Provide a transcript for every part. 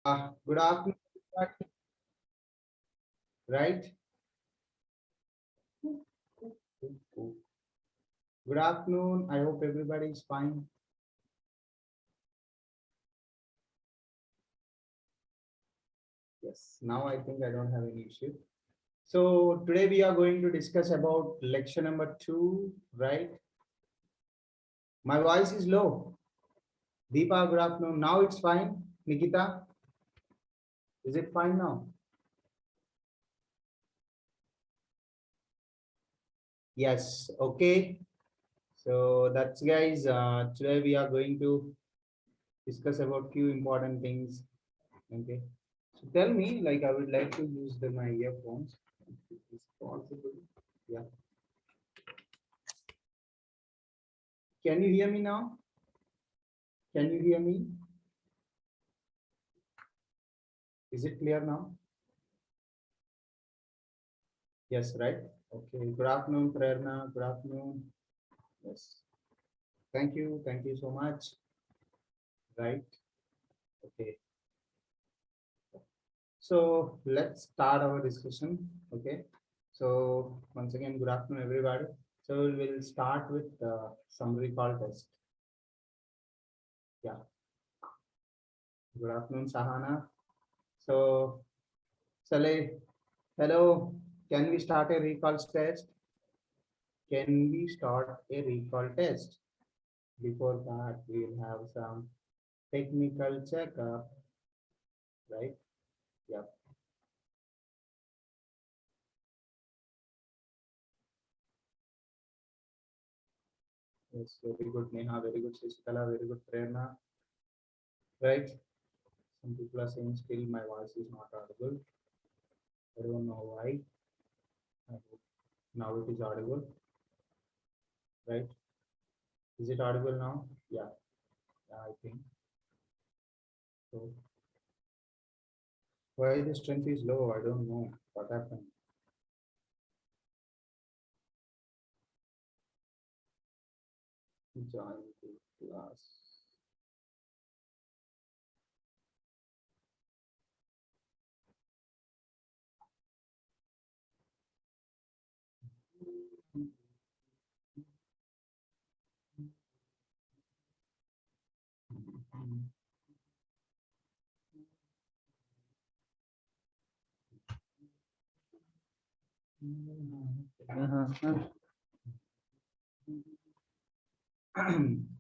Good afternoon, right? Good afternoon. I hope everybody is fine. Yes, now I think I don't have any issue. So today we are going to discuss about lecture number 2, right? My voice is low. Deepa, good afternoon. Now it's fine. Nikita, is it fine now? Yes, okay. So that's guys. Today we are going to discuss about few important things. Okay. So tell me, like I would like to use my earphones. If it is possible. Yeah. Can you hear me now? Can you hear me? Is it clear now? Yes, right? Okay. Good afternoon, Prerna. Good afternoon. Yes. Thank you. Thank you so much. Right. Okay. So let's start our discussion. Okay. So once again, good afternoon, everybody. So we'll start with some recall test. Yeah. Good afternoon, Sahana. So, Saleh, hello. Can we start a recall test? Can we start a recall test? Before that, we'll have some technical checkup, right? Yep. Yes, very good, Neha. Very good, Shishikala. Very good, Prerna. Right? Some people are saying still my voice is not audible. I don't know why. I hope now it is audible, right? Is it audible now? Yeah, yeah, I think so. Why the strength is low? I don't know what happened. Join the class.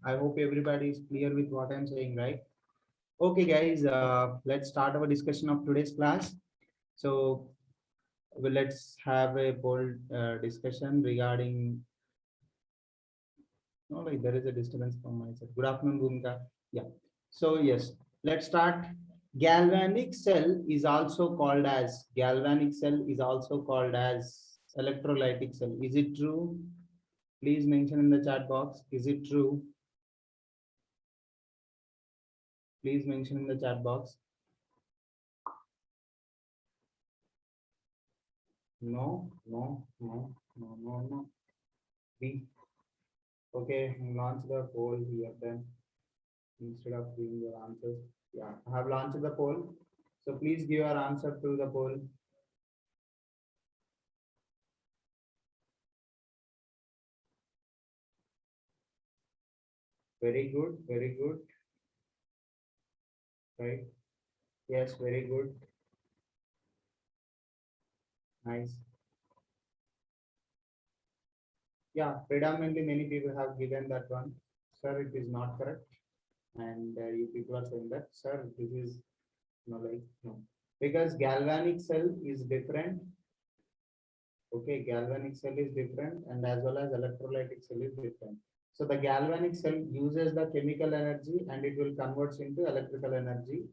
I hope everybody is clear with what I'm saying, right? Okay, guys, let's start our discussion of today's class. So, let's have a bold discussion regarding. No, like there is a disturbance from my side. Good afternoon, Bhumika. Yeah. So yes, let's start. Galvanic cell is also called as electrolytic cell. Is it true? Please mention in the chat box. Is it true? Please mention in the chat box. No, no, no, no, no, no. B. Okay, launch the poll here then instead of giving your answers. Yeah, I have launched the poll. So please give your answer to the poll. Very good, very good. Right. Yes, very good. Nice. Yeah, predominantly many people have given that one. Sir, it is not correct. And you people are saying that, sir, this is no like no. Because galvanic cell is different. Okay, galvanic cell is different, and as well as electrolytic cell is different. So the galvanic cell uses the chemical energy and it will convert into electrical energy.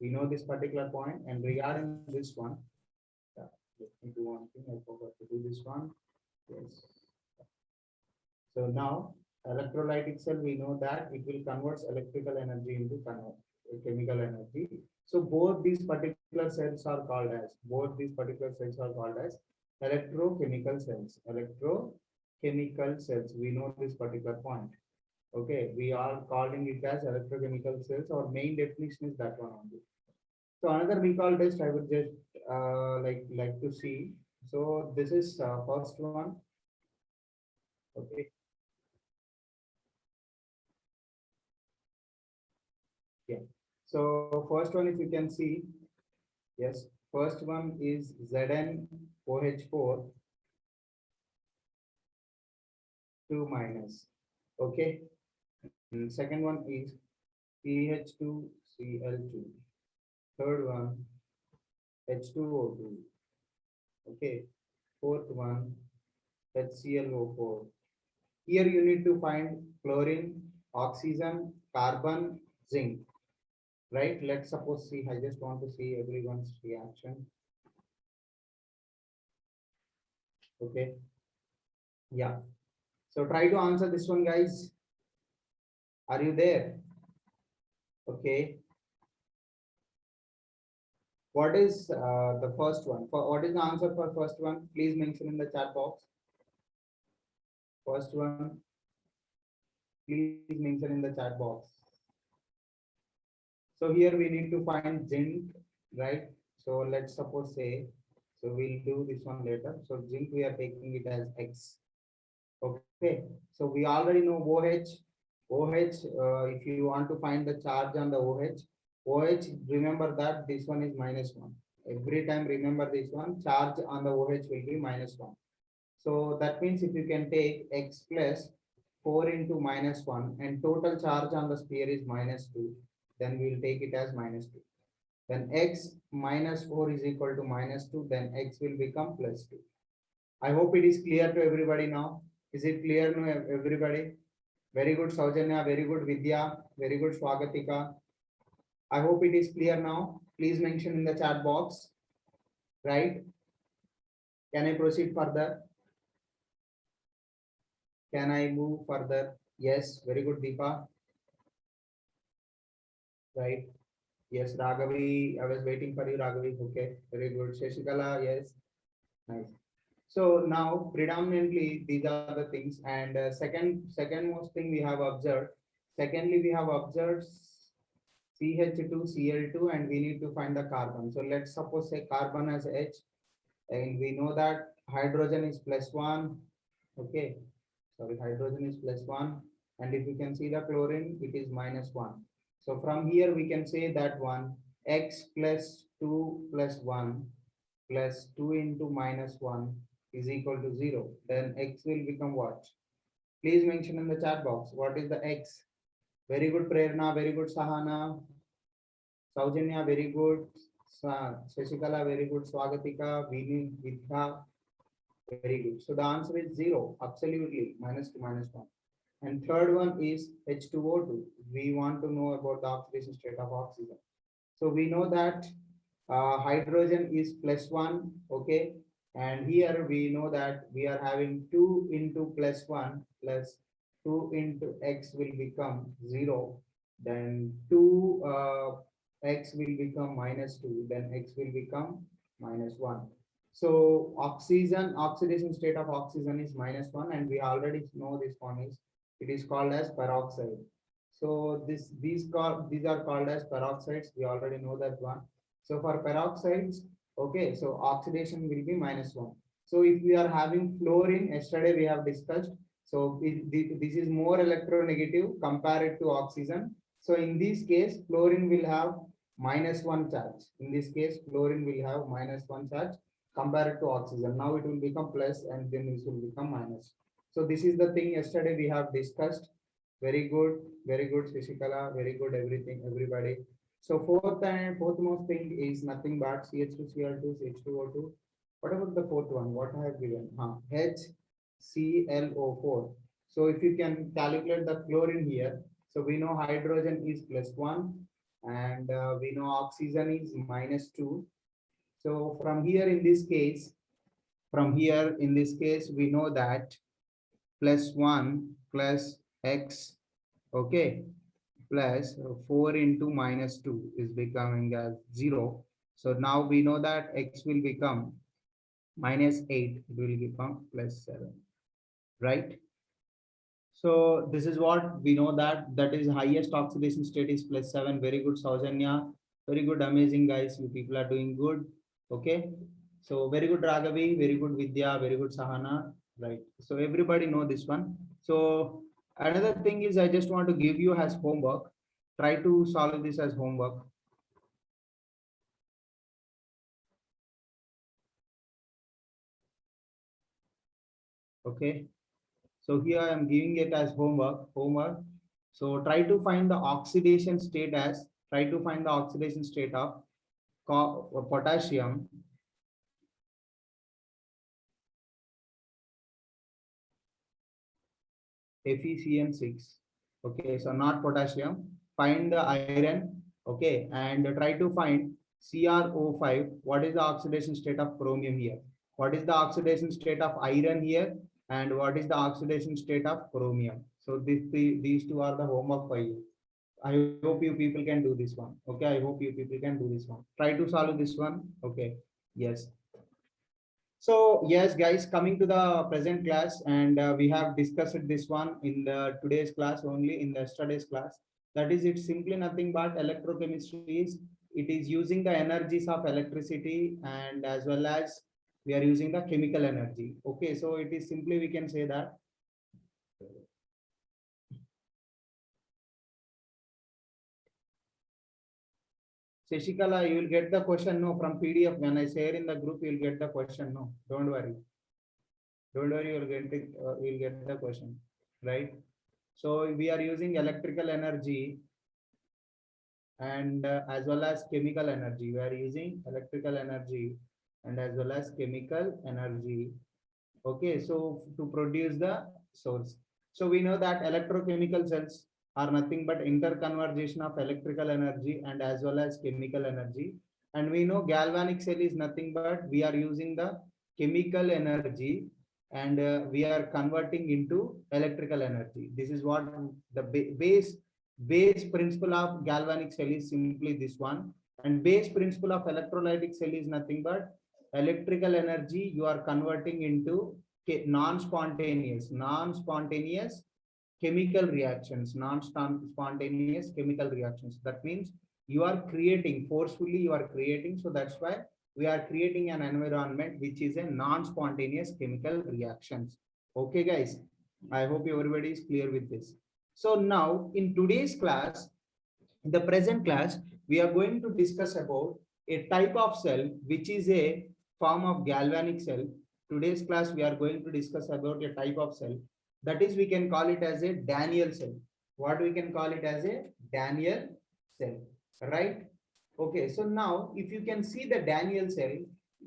We know this particular point, and regarding this one, yeah, let me do one thing. I forgot to do this one. Yes. So now electrolytic cell, we know that it will convert electrical energy into chemical energy. So both these particular cells are called as electrochemical cells. Electrochemical cells. We know this particular point. Okay, we are calling it as electrochemical cells. Our main definition is that one only. So another recall test I would just like to see. So this is first one. Okay. Yeah. So first one, if you can see, yes, first one is ZnOH4 2 minus. Okay. And second one is CH2Cl2. Third one H2O2. Okay. Fourth one HClO4. Here you need to find chlorine, oxygen, carbon, zinc. Right? Let's suppose see. I just want to see everyone's reaction. Okay. Yeah. So try to answer this one, guys. Are you there? Okay. What is the first one? For what is the answer for first one? Please mention in the chat box. First one, please mention in the chat box. So here we need to find zinc, right? So let's suppose say, so we'll do this one later. So zinc, we are taking it as X. Okay. So we already know OH. OH, if you want to find the charge on the OH, remember that this one is -1. Every time remember this one, charge on the OH will be -1. So that means if you can take X plus 4 into -1 and total charge on the sphere is -2, then we'll take it as -2. Then X minus 4 is equal to -2, then X will become +2. I hope it is clear to everybody now. Is it clear to everybody? Very good, Saujanya. Very good, Vidya. Very good, Swagatika. I hope it is clear now. Please mention in the chat box. Right? Can I proceed further? Can I move further? Yes. Very good, Deepa. Right? Yes, Raghavi. I was waiting for you, Raghavi. Okay. Very good. Shashikala. Yes. Nice. So now predominantly these are the things, and second most thing we have observed. Secondly, we have observed CH2Cl2, and we need to find the carbon. So let's suppose say carbon as H, and we know that hydrogen is +1. Okay, sorry, hydrogen is +1, and if you can see the chlorine, it is -1. So from here we can say that one X plus 2 plus 1 plus 2 into -1 is equal to 0. Then X will become what? Please mention in the chat box. What is the X? Very good, Prerna. Very good, Sahana. Saujanya, very good. Shashikala, very good. Swagatika, Vini, Vidha, very good. So the answer is 0. Absolutely. -2, -1. And third one is H2O2. We want to know about the oxidation state of oxygen. So we know that hydrogen is +1. Okay. And here we know that we are having 2 into +1 plus 2 into X will become 0. Then 2 X will become -2. Then X will become -1. So oxidation state of oxygen is -1, and we already know this one is, it is called as peroxide. So these are called as peroxides. We already know that one. So for peroxides, okay, so oxidation will be -1. So if we are having fluorine, yesterday we have discussed. So this is more electronegative compared to oxygen. So in this case, fluorine will have -1 charge. In this case, fluorine will have -1 charge compared to oxygen. Now it will become plus, and then this will become minus. So this is the thing yesterday we have discussed. Very good, Shishikala, very good, everything, everybody. So fourth most thing is nothing but CH2Cl2, H2O2. What about the fourth one? What I have given? HClO4. So if you can calculate the chlorine here, so we know hydrogen is +1, and we know oxygen is -2. So from here in this case, we know that +1 plus X, okay, plus 4 into -2 is becoming as 0. So now we know that X will become -8, it will become +7, right? So this is what we know, that is highest oxidation state is +7. Very good, Saujanya. Very good, amazing guys. You people are doing good. Okay. So very good, Raghavi. Very good, Vidya. Very good, Sahana. Right. So everybody know this one. So another thing is I just want to give you as homework. Try to solve this as homework. Okay. So here I am giving it as homework. Homework. So try to find the oxidation state as. Try to find the oxidation state of potassium. FeCN6. Okay, so not potassium. Find the iron. Okay, and try to find CrO5. What is the oxidation state of chromium here? What is the oxidation state of iron here? And what is the oxidation state of chromium? So these two are the homework for you. I hope you people can do this one. Okay, I hope you people can do this one. Try to solve this one. Okay, yes. So yes, guys, coming to the present class, and we have discussed this one in the today's class only in the yesterday's class. That is, it's simply nothing but electrochemistry is it is using the energies of electricity and as well as we are using the chemical energy. Okay, so it is simply we can say that. Shashikala, you will get the question no from PDF. When I share in the group, you'll get the question. No, don't worry. Don't worry, you'll get it, you'll get the question, right? So we are using electrical energy and as well as chemical energy. We are using electrical energy and as well as chemical energy. Okay, so to produce the source. So we know that electrochemical cells are nothing but interconversion of electrical energy and as well as chemical energy. And we know galvanic cell is nothing but we are using the chemical energy and we are converting into electrical energy. This is what the base principle of galvanic cell is simply this one. And base principle of electrolytic cell is nothing but electrical energy you are converting into non-spontaneous chemical reactions, non-spontaneous chemical reactions. That means you are creating forcefully, you are creating. So that's why we are creating an environment which is a non-spontaneous chemical reactions. Okay, guys. I hope everybody is clear with this. So now in today's class, in the present class, we are going to discuss about a type of cell which is a form of galvanic cell. Today's class, we are going to discuss about a type of cell. That is, we can call it as a Daniel cell. What we can call it as a Daniel cell, right? Okay, so now if you can see the Daniel cell,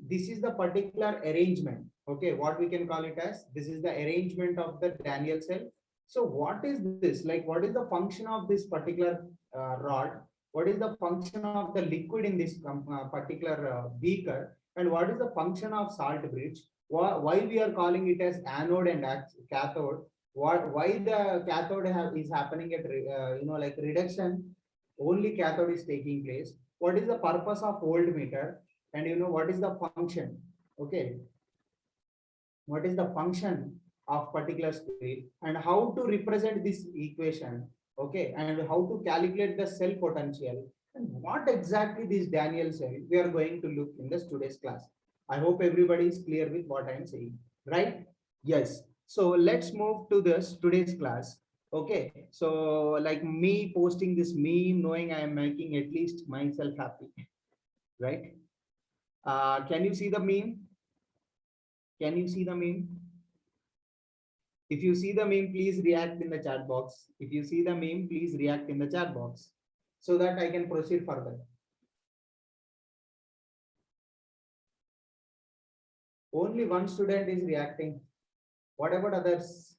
this is the particular arrangement. Okay, what we can call it as, this is the arrangement of the Daniel cell. So what is this? Like, what is the function of this particular rod? What is the function of the liquid in this particular beaker? And what is the function of salt bridge? Why we are calling it as anode and cathode? Why the cathode is happening at like reduction? Only cathode is taking place. What is the purpose of voltmeter? And what is the function? Okay, what is the function of particular spirit and how to represent this equation, okay, and how to calculate the cell potential and what exactly this Daniel cell we are going to look in this today's class. I hope everybody is clear with what I am saying, right? Yes. So let's move to this today's class. Okay, so like me posting this meme knowing I am making at least myself happy, right? Can you see the meme? Can you see the meme? If you see the meme, please react in the chat box. If you see the meme, please react in the chat box so that I can proceed further. Only one student is reacting. What about others?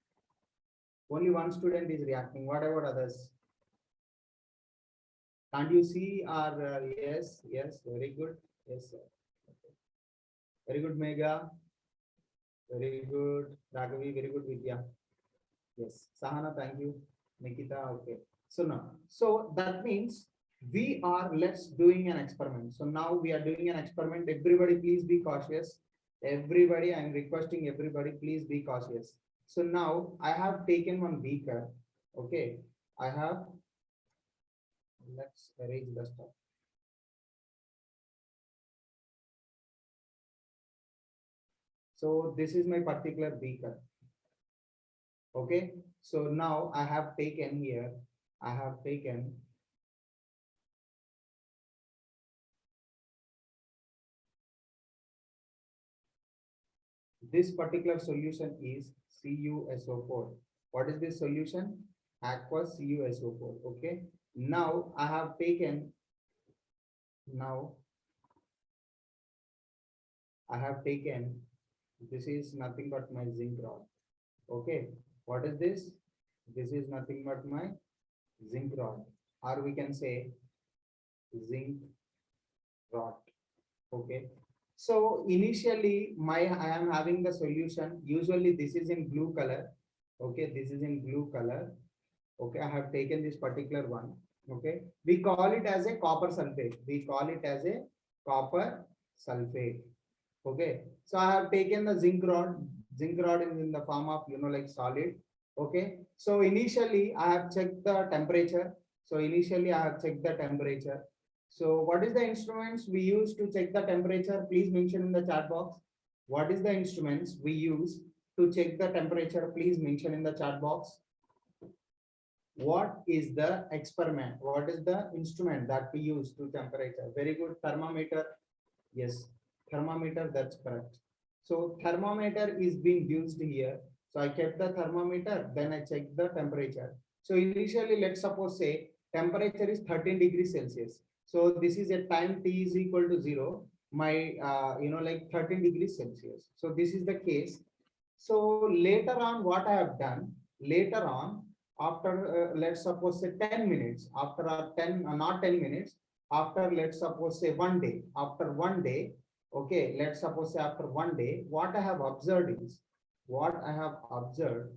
Only one student is reacting. What about others? Can't you see our yes, yes, very good. Yes, sir. Very good, Mega. Very good, Raghavi. Very good, Vidya. Yes, Sahana, thank you. Nikita, okay. So now, so that means we are let's doing an experiment. So now we are doing an experiment. Everybody, please be cautious. Everybody, I'm requesting everybody, please be cautious. So now I have taken one beaker. Okay, I have. Let's arrange the stuff. So this is my particular beaker. Okay, so now I have taken here, I have taken this particular solution is CuSO4. What is this solution? Aqueous CuSO4. Okay, now I have taken, now I have taken, this is nothing but my zinc rod. Okay, what is this? This is nothing but my zinc rod, or we can say zinc rod. Okay, so initially I am having the solution. Usually this is in blue color. Okay, this is in blue color. Okay, I have taken this particular one. Okay, we call it as a copper sulfate. We call it as a copper sulfate. Okay, so I have taken the zinc rod. Zinc rod is in the form of, like solid. Okay, so initially I have checked the temperature. So initially I have checked the temperature. So what is the instruments we use to check the temperature? Please mention in the chat box. What is the instruments we use to check the temperature? Please mention in the chat box. What is the experiment? What is the instrument that we use to temperature? Very good. Thermometer. Yes, thermometer, that's correct. So thermometer is being used here. So I kept the thermometer, then I checked the temperature. So initially, let's suppose say temperature is 13 degrees Celsius. So this is a time t is equal to 0. My, like 13 degrees Celsius. So this is the case. So later on, what I have done, later on, after let's suppose say 10 minutes, after 10, not 10 minutes, after let's suppose say 1 day, after 1 day, okay, let's suppose say after 1 day, what I have observed is, what I have observed,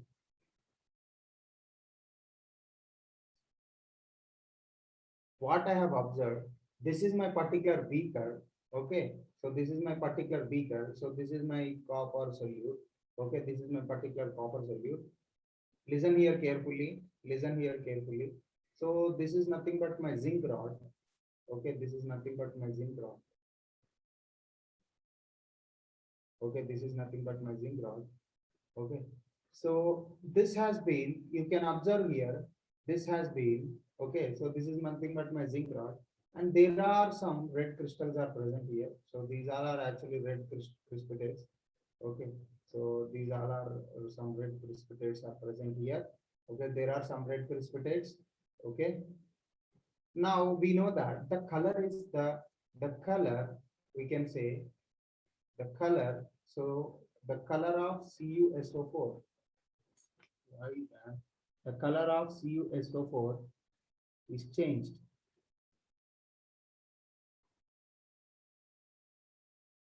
this is my particular beaker. Okay, so this is my particular beaker. So this is my copper solute. Okay, this is my particular copper solute. Listen here carefully. Listen here carefully. So this is nothing but my zinc rod. Okay, this is nothing but my zinc rod. Okay, this is nothing but my zinc rod. Okay, so this has been, you can observe here, this has been, okay, so this is nothing but my zinc rod, and there are some red crystals are present here. So these all are actually red precipitates. Okay, so these all are some red precipitates are present here. Okay, there are some red precipitates. Okay, now we know that the color is the color, we can say the color. So the color of CuSO4, the color of CuSO4 is changed.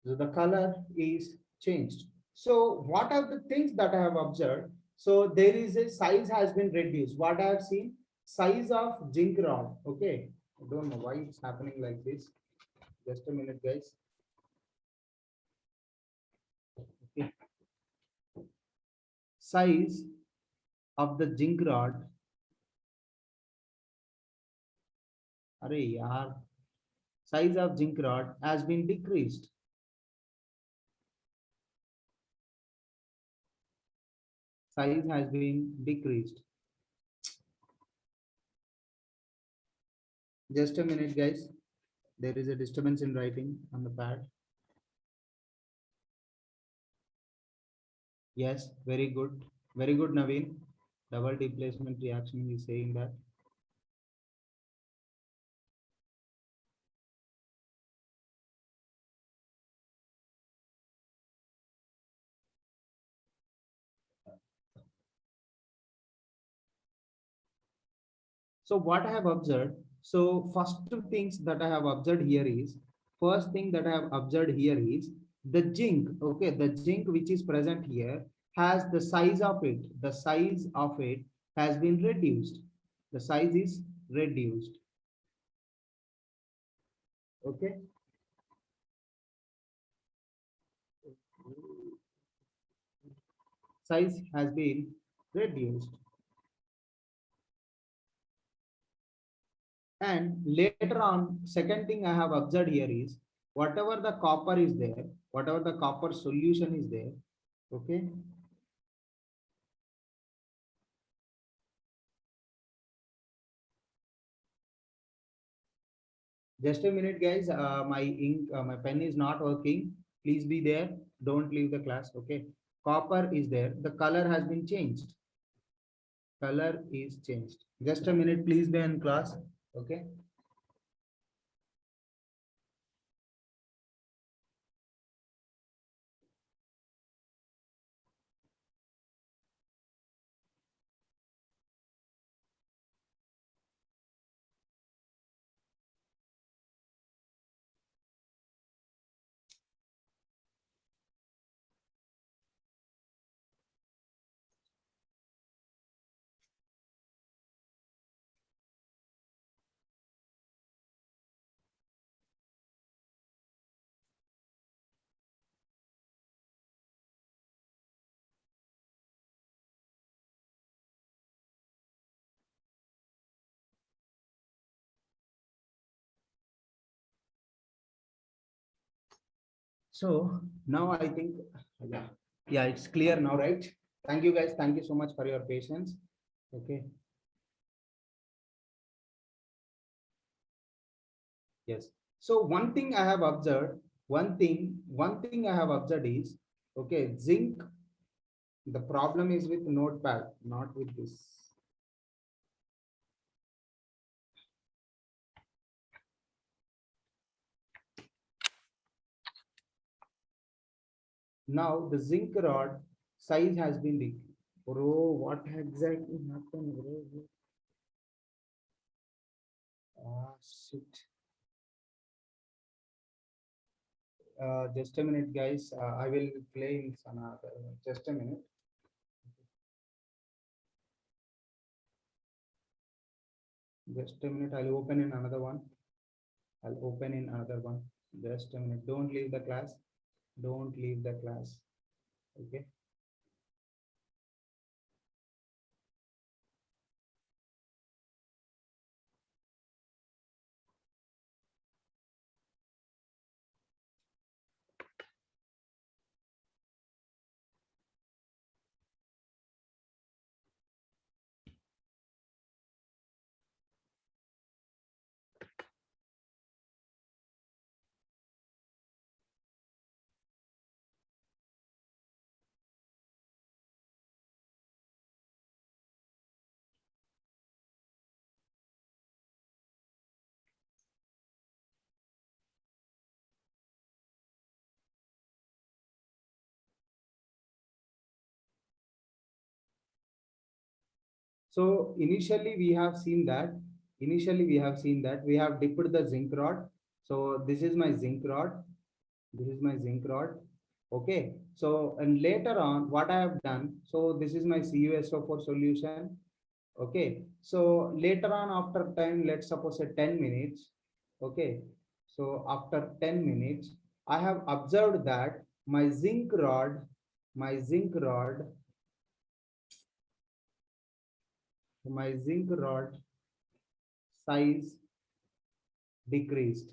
So the color is changed. So what are the things that I have observed? So there is a size has been reduced. What I have seen, size of zinc rod. Okay, I don't know why it's happening like this. Just a minute, guys. Okay. Size of the zinc rod. Arey yaar. Size of zinc rod has been decreased. Size has been decreased. Just a minute, guys. There is a disturbance in writing on the pad. Yes, very good. Very good, Naveen. Double displacement reaction is saying that. So what I have observed, so first two things that I have observed here is, first thing that I have observed here is the zinc, okay, the zinc which is present here has the size of it has been reduced. The size is reduced. Okay. Size has been reduced. And later on, second thing I have observed here is whatever the copper is there, whatever the copper solution is there, okay. Just a minute, guys. My ink, my pen is not working. Please be there. Don't leave the class. Okay. Copper is there. The color has been changed. Color is changed. Just a minute, please be in class. Okay. So now I think, yeah, yeah, it's clear now, right? Thank you, guys. Thank you so much for your patience. Okay. Yes. So one thing I have observed, one thing I have observed is, okay, zinc. The problem is with notepad, not with this. Now the zinc rod size has been decreased. Bro, what exactly happened, bro? Ah, shit. Just a minute, guys. I will play in another. Just a minute. Just a minute. I'll open in another one. I'll open in another one. Just a minute. Don't leave the class. Don't leave the class. Okay. So initially we have seen that, we have dipped the zinc rod. So this is my zinc rod. This is my zinc rod. Okay. So, and later on what I have done, so this is my CuSO4 solution. Okay. So later on after time, let's suppose at 10 minutes. Okay. So after 10 minutes, I have observed that my zinc rod, my zinc rod, my zinc rod size decreased.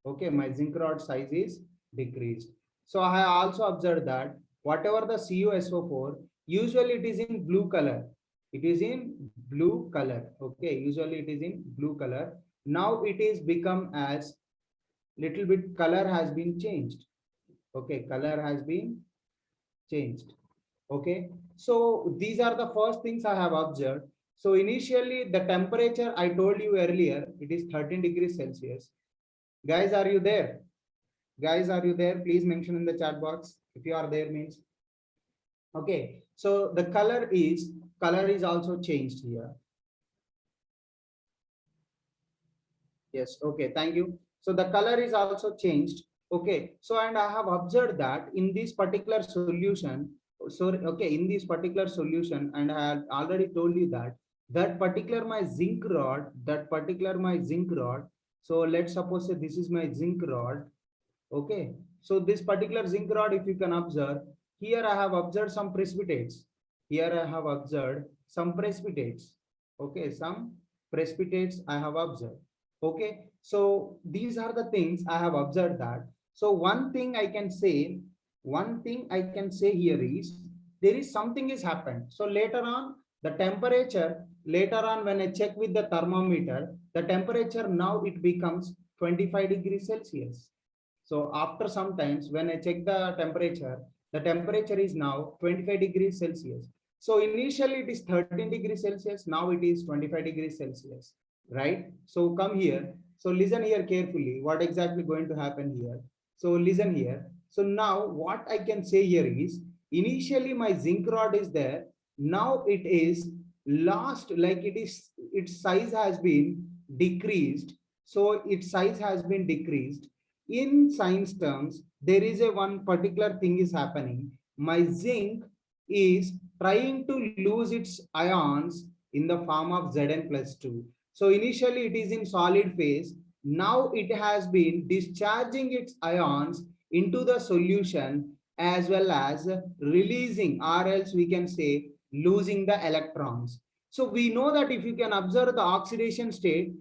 Okay, my zinc rod size is decreased. So I also observed that whatever the CuSO4, usually it is in blue color. It is in blue color. Okay, usually it is in blue color. Now it is become as little bit color has been changed. Okay, color has been changed. Okay, so these are the first things I have observed. So initially the temperature I told you earlier, it is 13 degrees Celsius. Guys, are you there? Guys, are you there? Please mention in the chat box if you are there means. Okay, so the color is also changed here. Yes, okay, thank you. So the color is also changed. Okay, so and I have observed that in this particular solution, so okay, in this particular solution, and I have already told you that that particular my zinc rod, that particular my zinc rod. So let's suppose that this is my zinc rod. Okay, so this particular zinc rod, if you can observe, here I have observed some precipitates. Here I have observed some precipitates. Okay, some precipitates I have observed. Okay, So these are the things I have observed that. So one thing I can say here is there is something is happened. So later on, the temperature, later on when I check with the thermometer, the temperature now it becomes 25 degrees Celsius. So after some times when I check the temperature is now 25 degrees Celsius. So initially it is 13 degrees Celsius, now it is 25 degrees Celsius, right? So come here. So listen here carefully, what exactly going to happen here. So listen here. So now what I can say here is, initially my zinc rod is there. Now it is lost, like its size has been decreased. So its size has been decreased. In science terms, there is a one particular thing is happening. My zinc is trying to lose its ions in the form of Zn plus 2. So initially it is in solid phase. Now it has been discharging its ions into the solution as well as releasing, or else we can say losing the electrons. So we know that if you can observe the oxidation state,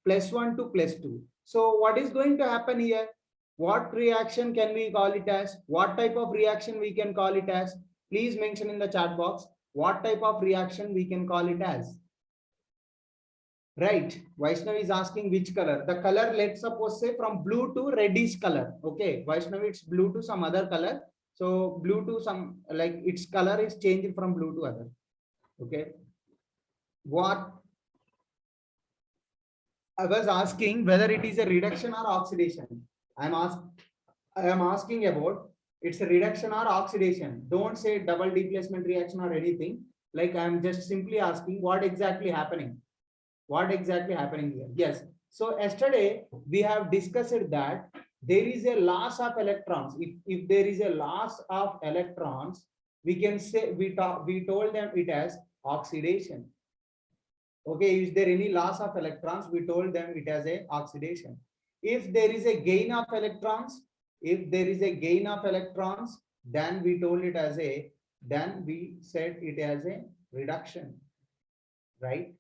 plus 1 to plus 2. So what is going to happen here? What reaction can we call it as? What type of reaction we can call it as? Please mention in the chat box what type of reaction we can call it as. Right. Vaishnavi is asking which color. The color, let's suppose say from blue to reddish color. Okay. Vaishnavi, it's blue to some other color. So blue to some, like its color is changing from blue to other. Okay. What I was asking whether it is a reduction or oxidation. I'm ask I am asking about it's a reduction or oxidation. Don't say double displacement reaction or anything. Like I'm just simply asking what exactly happening. What exactly happening here? Yes. So yesterday we have discussed that there is a loss of electrons. If there is a loss of electrons, we can say we told them it as oxidation. Okay, is there any loss of electrons? We told them it as a oxidation. If there is a gain of electrons, then we told it as then we said it as a reduction, right?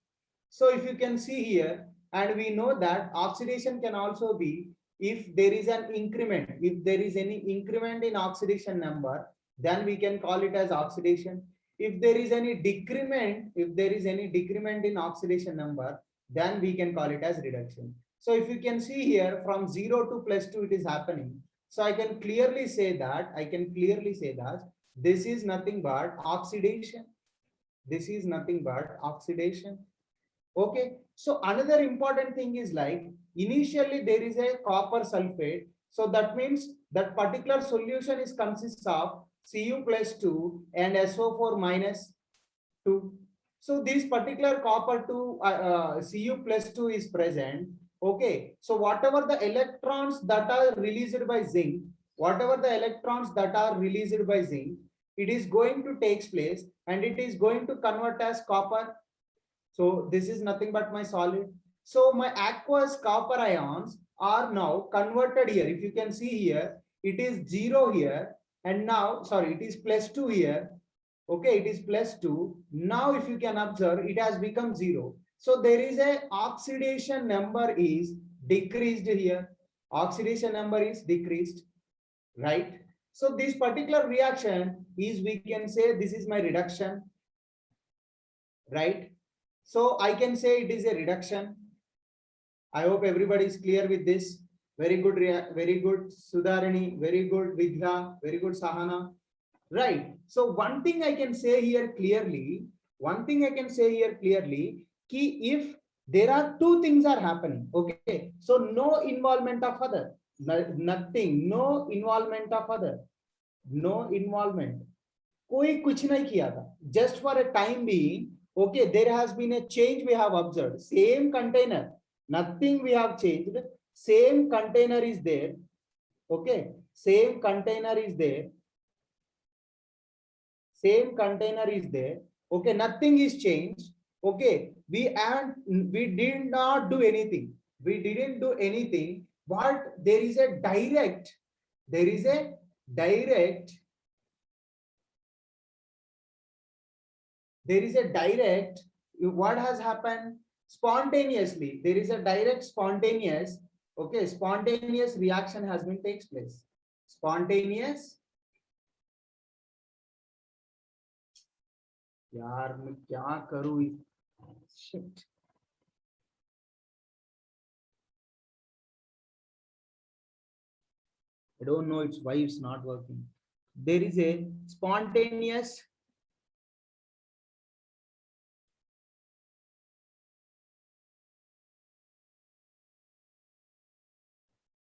So if you can see here, and we know that oxidation can also be if there is an increment, if there is any increment in oxidation number, then we can call it as oxidation. If there is any decrement, in oxidation number, then we can call it as reduction. So if you can see here from 0 to plus 2, it is happening. So I can clearly say that, this is nothing but oxidation. This is nothing but oxidation. Okay, so another important thing is like initially there is a copper sulfate. So that means that particular solution is consists of Cu plus 2 and SO4 minus 2. So this particular copper to Cu plus 2 is present. Okay, so whatever the electrons that are released by zinc, it is going to take place and it is going to convert as copper. So this is nothing but my solid. So my aqueous copper ions are now converted here. If you can see here, it is 0 here. And now, sorry, it is plus 2 here. Okay, it is plus 2. Now, if you can observe, it has become 0. So there is a oxidation number is decreased here. Oxidation number is decreased, right? So this particular reaction is, we can say this is my reduction, right? So I can say it is a reduction. I hope everybody is clear with this. Very good, very good, Sudharini, very good, Vidya, very good, Sahana. Right. So one thing I can say here clearly, ki if there are two things are happening, okay, so no involvement of other, nothing, no involvement of other, no involvement. कोई कुछ नहीं किया था, just for a time being, okay, there has been a change we have observed. Same container, nothing we have changed. Same container is there. Okay, same container is there. Okay, nothing is changed. Okay, we did not do anything. We didn't do anything, but there is a direct. What has happened? spontaneously, there is a direct spontaneous, okay, spontaneous reaction has been takes place. Spontaneous, यार मैं क्या करूँ? Shit. I don't know it's why it's not working. There is a spontaneous,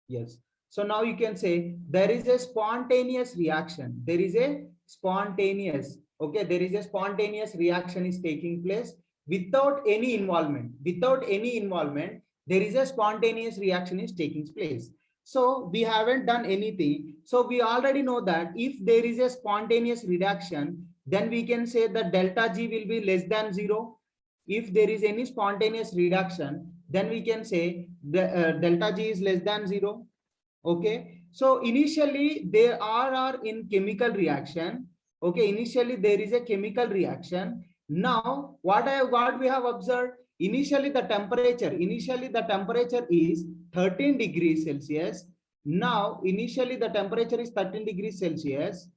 yes. So now you can say there is a spontaneous reaction. There is a spontaneous, okay, there is a spontaneous reaction is taking place without any involvement. Without any involvement, there is a spontaneous reaction is taking place. So we haven't done anything. So we already know that if there is a spontaneous reduction, then we can say that delta G will be less than 0. If there is any spontaneous reduction, then we can say the delta G is less than 0. Okay, so initially they are in chemical reaction. Okay, initially there is a chemical reaction. Now what we have observed, initially the temperature is 13 degrees Celsius. Now initially the temperature is 13 degrees Celsius.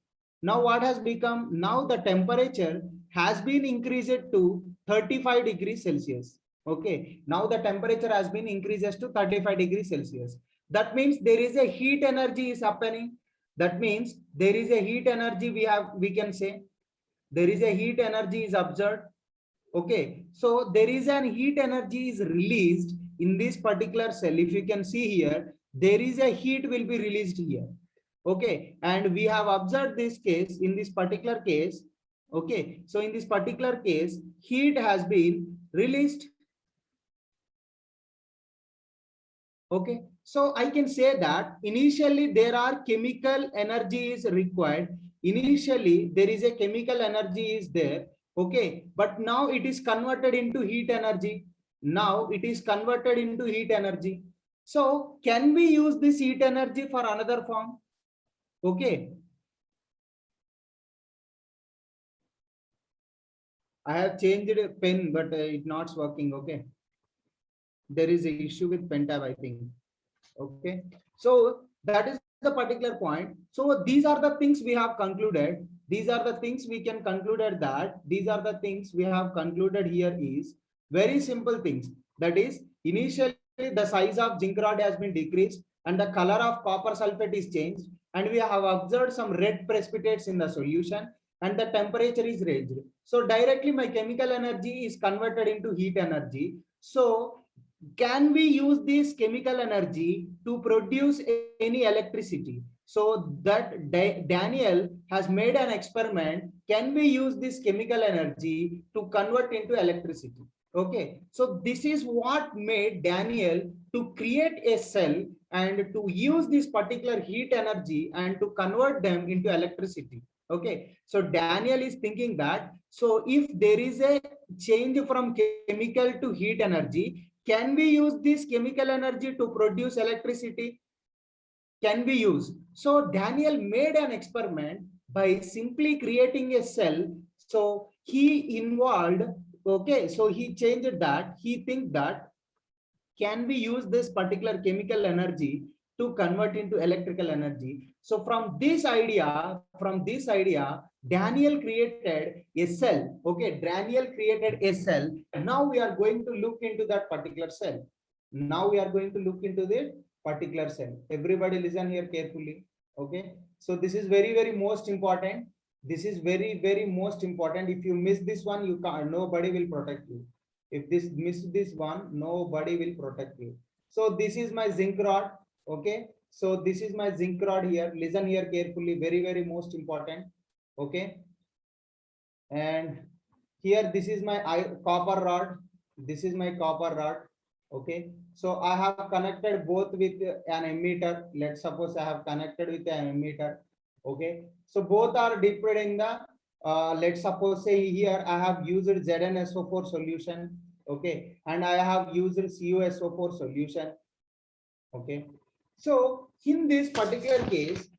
Now what has become, now the temperature has been increased to 35 degrees Celsius. Okay, now the temperature has been increased to 35 degrees Celsius. That means there is a heat energy is happening. That means there is a heat energy we can say there is a heat energy is observed. Okay, so there is an heat energy is released in this particular cell. If you can see here, there is a heat will be released here. Okay, and we have observed this case in this particular case. Okay, so in this particular case, heat has been released. Okay, so I can say that initially there are chemical energy is required. Initially there is a chemical energy is there. Okay, but now it is converted into heat energy. Now it is converted into heat energy. So can we use this heat energy for another form? Okay, I have changed a pen, but it's not working. Okay, there is an issue with pen tab, I think. Okay, so that is the particular point. So these are the things we have concluded. These are the things we can concluded that these are the things we have concluded here is very simple things. That is, initially the size of zinc rod has been decreased and the color of copper sulfate is changed, and we have observed some red precipitates in the solution, and the temperature is raised. So directly my chemical energy is converted into heat energy. So can we use this chemical energy to produce any electricity? So that Daniel has made an experiment. Can we use this chemical energy to convert into electricity? Okay, so this is what made Daniel to create a cell and to use this particular heat energy and to convert them into electricity. Okay, so Daniel is thinking that, so if there is a change from chemical to heat energy, can we use this chemical energy to produce electricity? Can we use? So Daniel made an experiment by simply creating a cell. So he involved, okay, so he changed that. He think that can we use this particular chemical energy to convert into electrical energy? So from this idea, Daniel created a cell. Okay, Daniel created a cell. Now we are going to look into that particular cell. Now we are going to look into the particular cell. Everybody listen here carefully. Okay, so this is very most important. This is very most important. If you miss this one, you can't. Nobody will protect you. If this miss this one, nobody will protect you. So this is my zinc rod. Okay, so this is my zinc rod here. Listen here carefully. Very most important. Okay, and here this is my copper rod. This is my copper rod. Okay, so I have connected both with an emitter. Let's suppose I have connected with an emitter. Okay, so both are dipped in the let's suppose say here I have used ZnSO4 solution. Okay, and I have used CuSO4 solution. Okay, so in this particular case,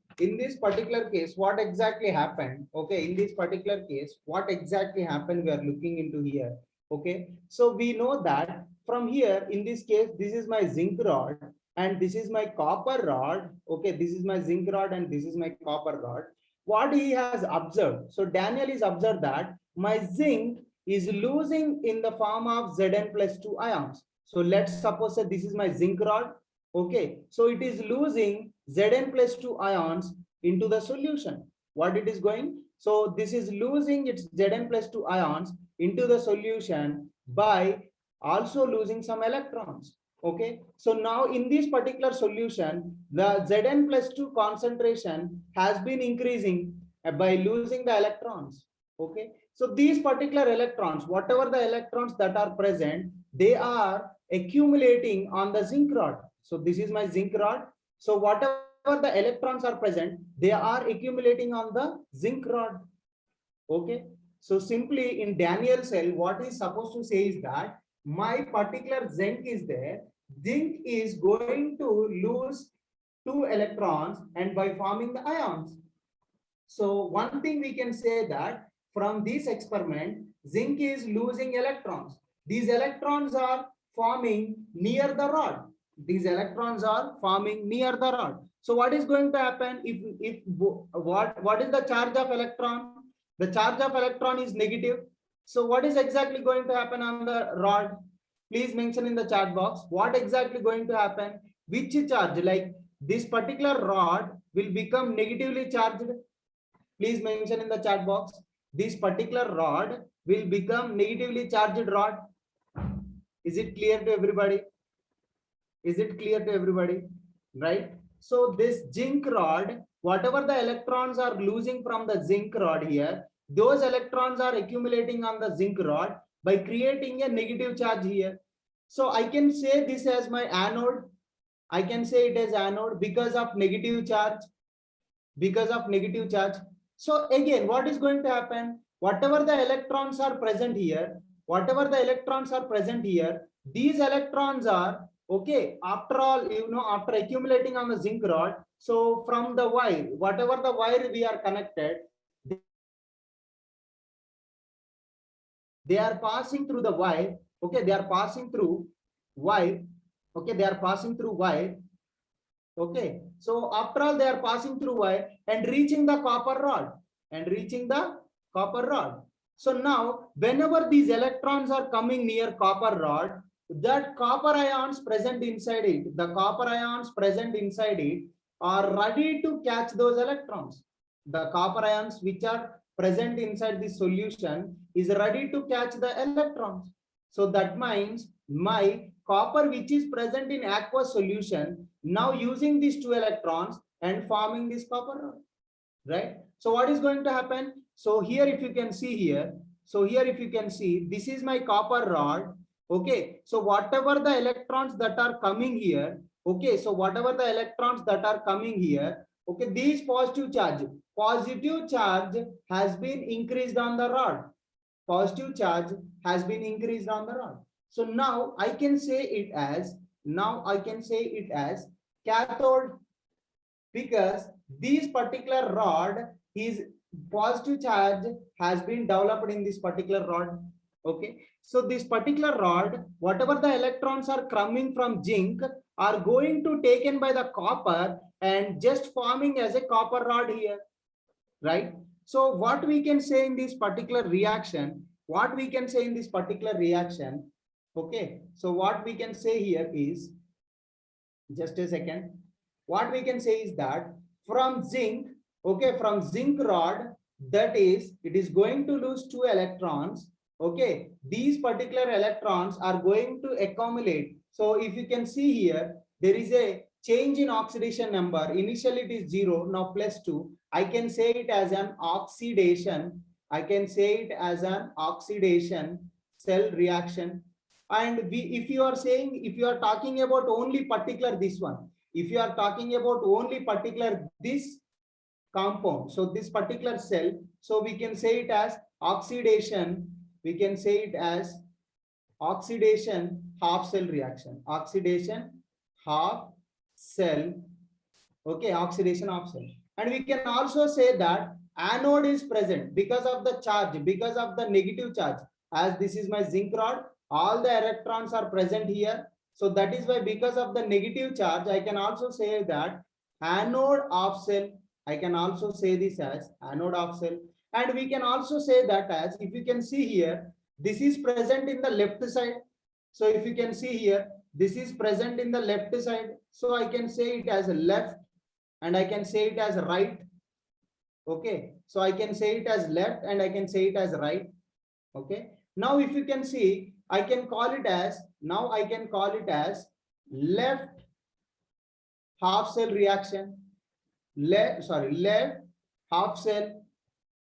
what exactly happened? Okay, in this particular case, what exactly happened? We are looking into here. Okay, so we know that from here, in this case, this is my zinc rod and this is my copper rod. Okay, this is my zinc rod and this is my copper rod. What he has observed, so Daniel is observed that my zinc is losing in the form of Zn plus 2 ions. So let's suppose that this is my zinc rod. Okay, so it is losing Zn plus 2 ions into the solution. What it is going? So this is losing its Zn plus 2 ions into the solution by also losing some electrons. Okay, so now in this particular solution, the Zn plus 2 concentration has been increasing by losing the electrons. Okay, so these particular electrons, whatever the electrons that are present, they are accumulating on the zinc rod. So this is my zinc rod. So whatever the electrons are present, they are accumulating on the zinc rod. Okay, so simply in Daniel cell, what is supposed to say is that my particular zinc is there. Zinc is going to lose two electrons and by forming the ions. So one thing we can say that from this experiment, zinc is losing electrons. These electrons are forming near the rod. These electrons are forming near the rod. So what is going to happen if what is the charge of electron? The charge of electron is negative. So what is exactly going to happen on the rod? Please mention in the chat box what exactly going to happen. Which charge, like this particular rod will become negatively charged. Please mention in the chat box. This particular rod will become negatively charged rod. Is it clear to everybody? Is it clear to everybody? Right? So this zinc rod, whatever the electrons are losing from the zinc rod here, those electrons are accumulating on the zinc rod by creating a negative charge here. So I can say this as my anode. I can say it as anode because of negative charge. Because of negative charge. So again, what is going to happen? Whatever the electrons are present here, whatever the electrons are present here, these electrons are okay. After all, after accumulating on the zinc rod, so from the wire, whatever the wire we are connected, they are passing through the wire. Okay, they are passing through wire. Okay, they are passing through wire. Okay, so after all, they are passing through wire and reaching the copper rod and reaching the copper rod. So now, whenever these electrons are coming near copper rod, that copper ions present inside it, the copper ions present inside it are ready to catch those electrons. The copper ions which are present inside this solution is ready to catch the electrons. So that means my copper which is present in aqueous solution now using these two electrons and forming this copper rod, right? So what is going to happen? So here if you can see here, so here if you can see, this is my copper rod. Okay, so whatever the electrons that are coming here, okay, so whatever the electrons that are coming here, okay, these positive charge has been increased on the rod. Positive charge has been increased on the rod. So now I can say it as, cathode, because this particular rod is positive charge has been developed in this particular rod. Okay, so this particular rod, whatever the electrons are coming from zinc are going to taken by the copper and just forming as a copper rod here, right? So what we can say in this particular reaction, okay, so what we can say here is, just a second, what we can say is that from zinc, okay, from zinc rod, that is, it is going to lose two electrons. Okay, these particular electrons are going to accumulate. So if you can see here, there is a change in oxidation number. Initially it is 0, now +2. I can say it as an oxidation. I can say it as an oxidation cell reaction. And if you are saying, if you are talking about only particular this one, if you are talking about only particular this compound, so this particular cell, so we can say it as oxidation. We can say it as oxidation half cell reaction. Oxidation half cell. Okay, oxidation half cell. And we can also say that anode is present because of the charge, because of the negative charge. as this is my zinc rod, all the electrons are present here. So that is why, because of the negative charge, I can also say that anode of cell. I can also say this as anode of cell. And we can also say that as, if you can see here, this is present in the left side. So if you can see here, this is present in the left side. So I can say it as left and I can say it as right. Okay. So I can say it as left and I can say it as right. Okay. Now if you can see, I can call it as, now I can call it as left half cell reaction. Left half cell.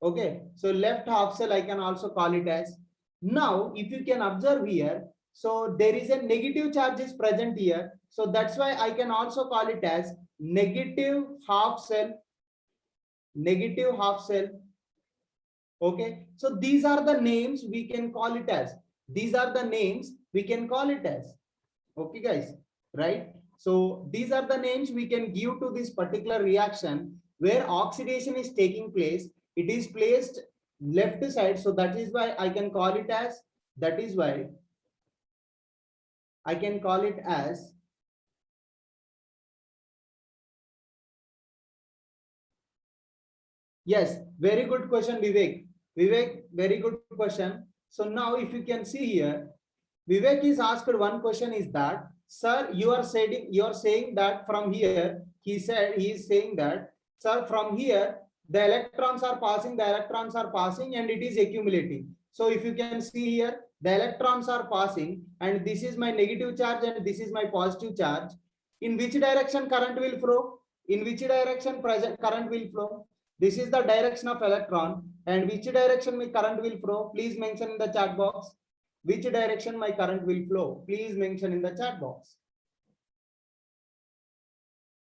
Okay. So left half cell I can also call it as. Now if you can observe here, so there is a negative charge is present here. So that's why I can also call it as negative half cell. Negative half cell. Okay, so these are the names we can call it as. These are the names we can call it as. Okay, guys, right? So these are the names we can give to this particular reaction where oxidation is taking place. It is placed left side, so that is why I can call it as. That is why I can call it as yes, very good question, Vivek. Vivek, very good question. So now if you can see here, Vivek is asked one question is that, sir, you are saying that from here, he is saying that, sir, from here, the electrons are passing and it is accumulating. So if you can see here, the electrons are passing and this is my negative charge and this is my positive charge. In which direction current will flow? In which direction present current will flow? This is the direction of electron, and which direction my current will flow? Please mention in the chat box. Which direction my current will flow? Please mention in the chat box.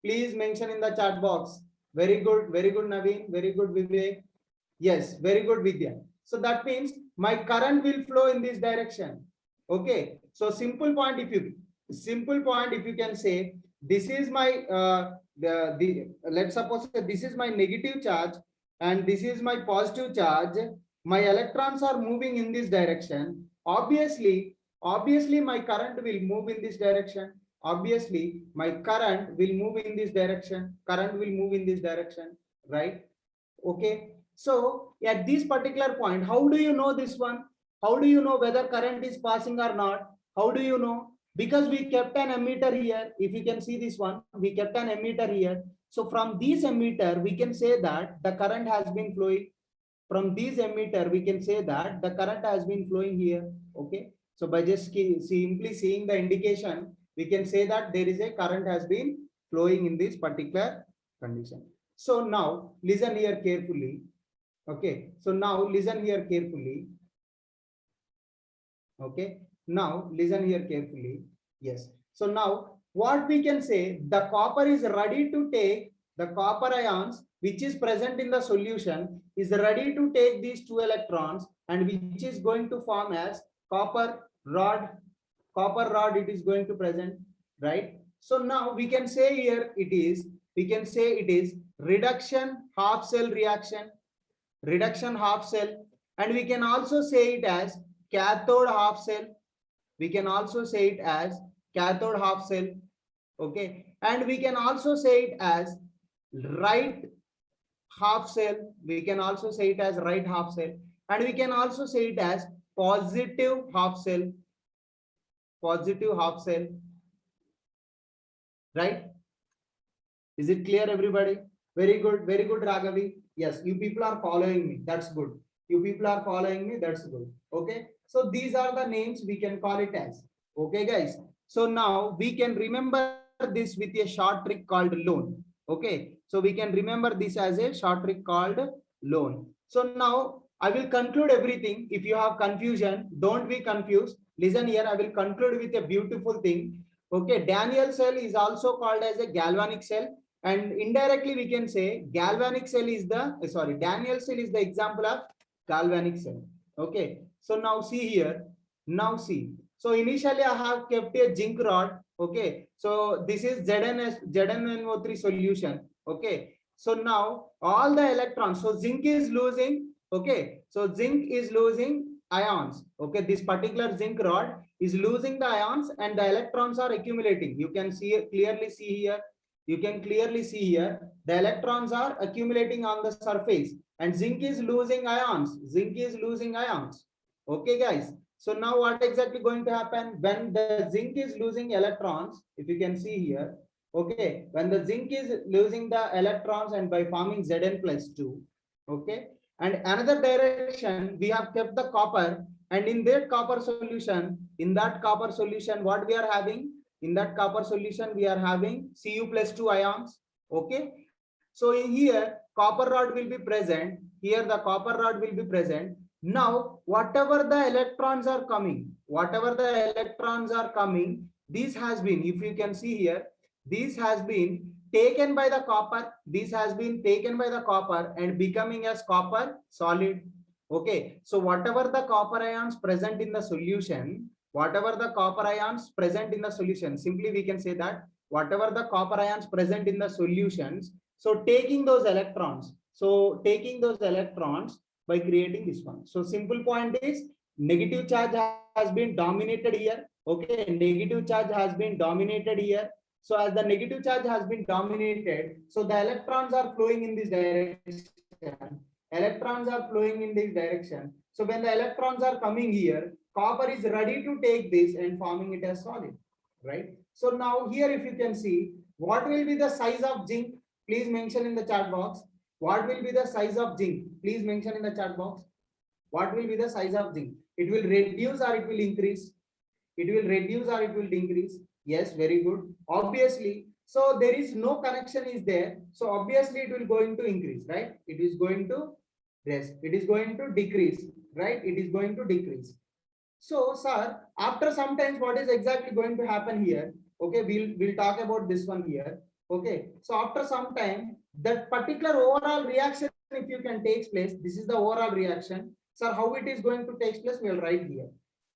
Please mention in the chat box. Very good, Naveen. Very good, Vivek. Yes, very good, Vidya. So that means my current will flow in this direction. Okay. So simple point, if you can say, this is my let's suppose this is my negative charge and this is my positive charge. My electrons are moving in this direction. Obviously my current will move in this direction. Obviously my current will move in this direction. Right? Okay. So at this particular point, how do you know this one? How do you know whether current is passing or not? How do you know? Because we kept an ammeter here. If you can see this one, we kept an ammeter here. So from this ammeter, we can say that the current has been flowing. From this ammeter, we can say that the current has been flowing here. Okay. So by just simply seeing the indication, we can say that there is a current has been flowing in this particular condition. So now listen here carefully. Okay. So now listen here carefully. Okay. Now listen here carefully. Yes. So now what we can say, the copper is ready to take the copper ions which is present in the solution is ready to take these two electrons and which is going to form as copper rod. Copper rod it is going to present, right? So now we can say here it is, we can say it is reduction half cell reaction, reduction half cell, and we can also say it as cathode half cell. We can also say it as cathode half cell. Okay, and we can also say it as right half cell. We can also say it as right half cell, and we can also say it as positive half cell. Positive half cell, right? Is it clear, everybody? Very good, Raghavi. Yes, you people are following me. That's good. You people are following me. That's good. Okay. So these are the names we can call it as. Okay, guys. So now we can remember this with a short trick called loan. Okay. So we can remember this as a short trick called loan. So now I will conclude everything. If you have confusion, don't be confused. Listen here. I will conclude with a beautiful thing. Okay. Daniel cell is also called as a galvanic cell. And indirectly we can say galvanic cell is the, Daniel cell is the example of galvanic cell. Okay. So now see here. Now see. So initially I have kept a zinc rod. Okay. So this is ZnNO3 solution. Okay. So now all the electrons. So zinc is losing. Okay. So zinc is losing ions. Okay, this particular zinc rod is losing the ions and the electrons are accumulating. You can clearly see here. You can clearly see here the electrons are accumulating on the surface and zinc is losing ions. Zinc is losing ions. Okay, guys. So now what exactly going to happen when the zinc is losing electrons? If you can see here, okay, when the zinc is losing the electrons and by forming Zn plus 2, okay, and another direction we have kept the copper, and in that copper solution, what we are having, in that copper solution we are having Cu plus 2 ions. Okay, so in here copper rod will be present, here the copper rod will be present. Now whatever the electrons are coming, this has been, if you can see here, this has been taken by the copper, and becoming as copper solid. Okay, so whatever the copper ions present in the solution, simply we can say that whatever the copper ions present in the solutions, so taking those electrons, by creating this one. So simple point is negative charge has been dominated here. Okay, negative charge has been dominated here. So as the negative charge has been dominated, so the electrons are flowing in this direction. So when the electrons are coming here, copper is ready to take this and forming it as solid, right? So now here, if you can see, what will be the size of zinc? Please mention in the chat box. What will be the size of zinc? Please mention in the chat box. What will be the size of zinc? It will reduce or it will increase? It will reduce or it will decrease? Yes, very good. Obviously, so there is no connection is there. So obviously it will going to increase, right? It is going to, yes, it is going to decrease, right? It is going to decrease. So, sir, after some time, what is exactly going to happen here? Okay, we'll talk about this one here. Okay, so after some time, that particular overall reaction, if you can take place, this is the overall reaction. Sir, how it is going to take place, we'll write here.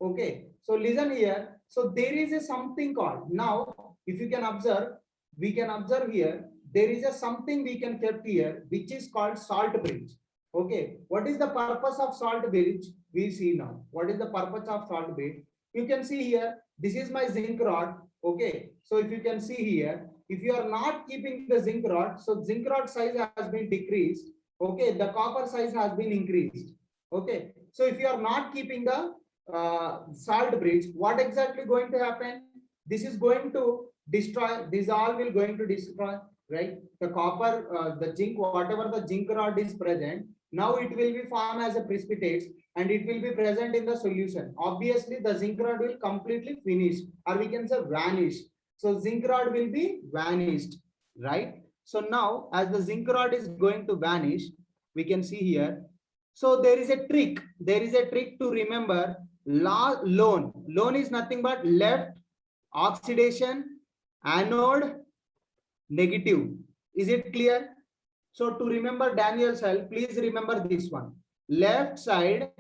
Okay, so listen here. So there is a something called, now, if you can observe, we can observe here, there is a something we can kept here, which is called salt bridge. Okay, what is the purpose of salt bridge? We see now. What is the purpose of salt bridge? You can see here, this is my zinc rod. Okay, so if you can see here, if you are not keeping the zinc rod, so zinc rod size has been decreased. Okay, the copper size has been increased. Okay, so if you are not keeping the salt bridge, what exactly going to happen? This is going to destroy, this all will going to destroy, right? The copper, the zinc, whatever the zinc rod is present, now it will be formed as a precipitate and it will be present in the solution. Obviously, the zinc rod will completely finish, or we can say vanish. So zinc rod will be vanished, right? So now as the zinc rod is going to vanish, we can see here. So there is a trick. To remember lone. Lone is nothing but left, oxidation, anode, negative. Is it clear? So to remember Daniel cell, please remember this one. Left side,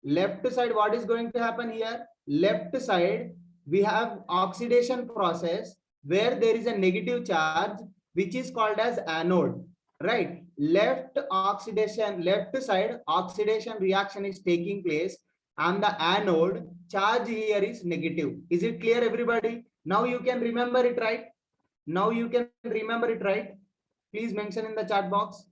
what is going to happen here? Left side, we have oxidation process where there is a negative charge, which is called as anode, right? Left side oxidation reaction is taking place and the anode charge here is negative. Is it clear, everybody? Now you can remember it, right? Please mention in the chat box.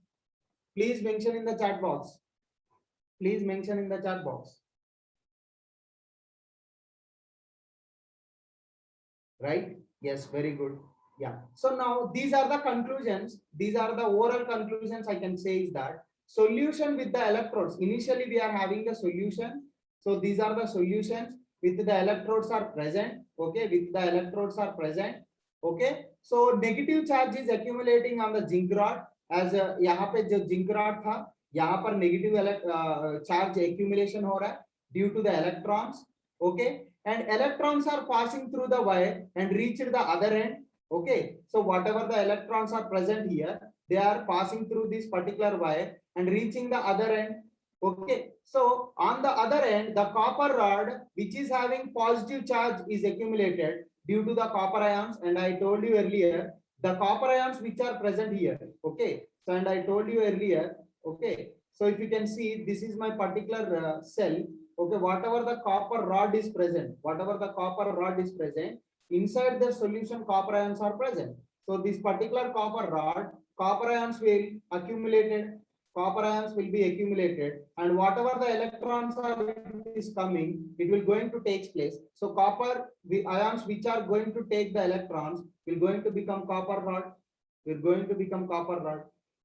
Right? Yes, very good. Yeah. So now these are the conclusions. These are the overall conclusions I can say is that solution with the electrodes. Initially, we are having the solution. So these are the solutions with the electrodes are present. Okay, with the electrodes are present. Okay. So negative charge is accumulating on the zinc rod. As यहाँ पे जो zinc rod था, यहाँ पर negative charge accumulation हो रहा है due to the electrons. Okay, and electrons are passing through the wire and reach the other end. Okay, so whatever the electrons are present here, they are passing through this particular wire and reaching the other end. Okay, so on the other end, the copper rod, which is having positive charge, is accumulated due to the copper ions. And I told you earlier, the copper ions which are present here. Okay, so and I told you earlier. Okay, so if you can see, this is my particular cell. Okay, whatever the copper rod is present, inside the solution copper ions are present. So this particular copper rod, copper ions will accumulated, and whatever the electrons are is coming, it will going to take place. So copper ions which are going to take the electrons will going to become copper rod,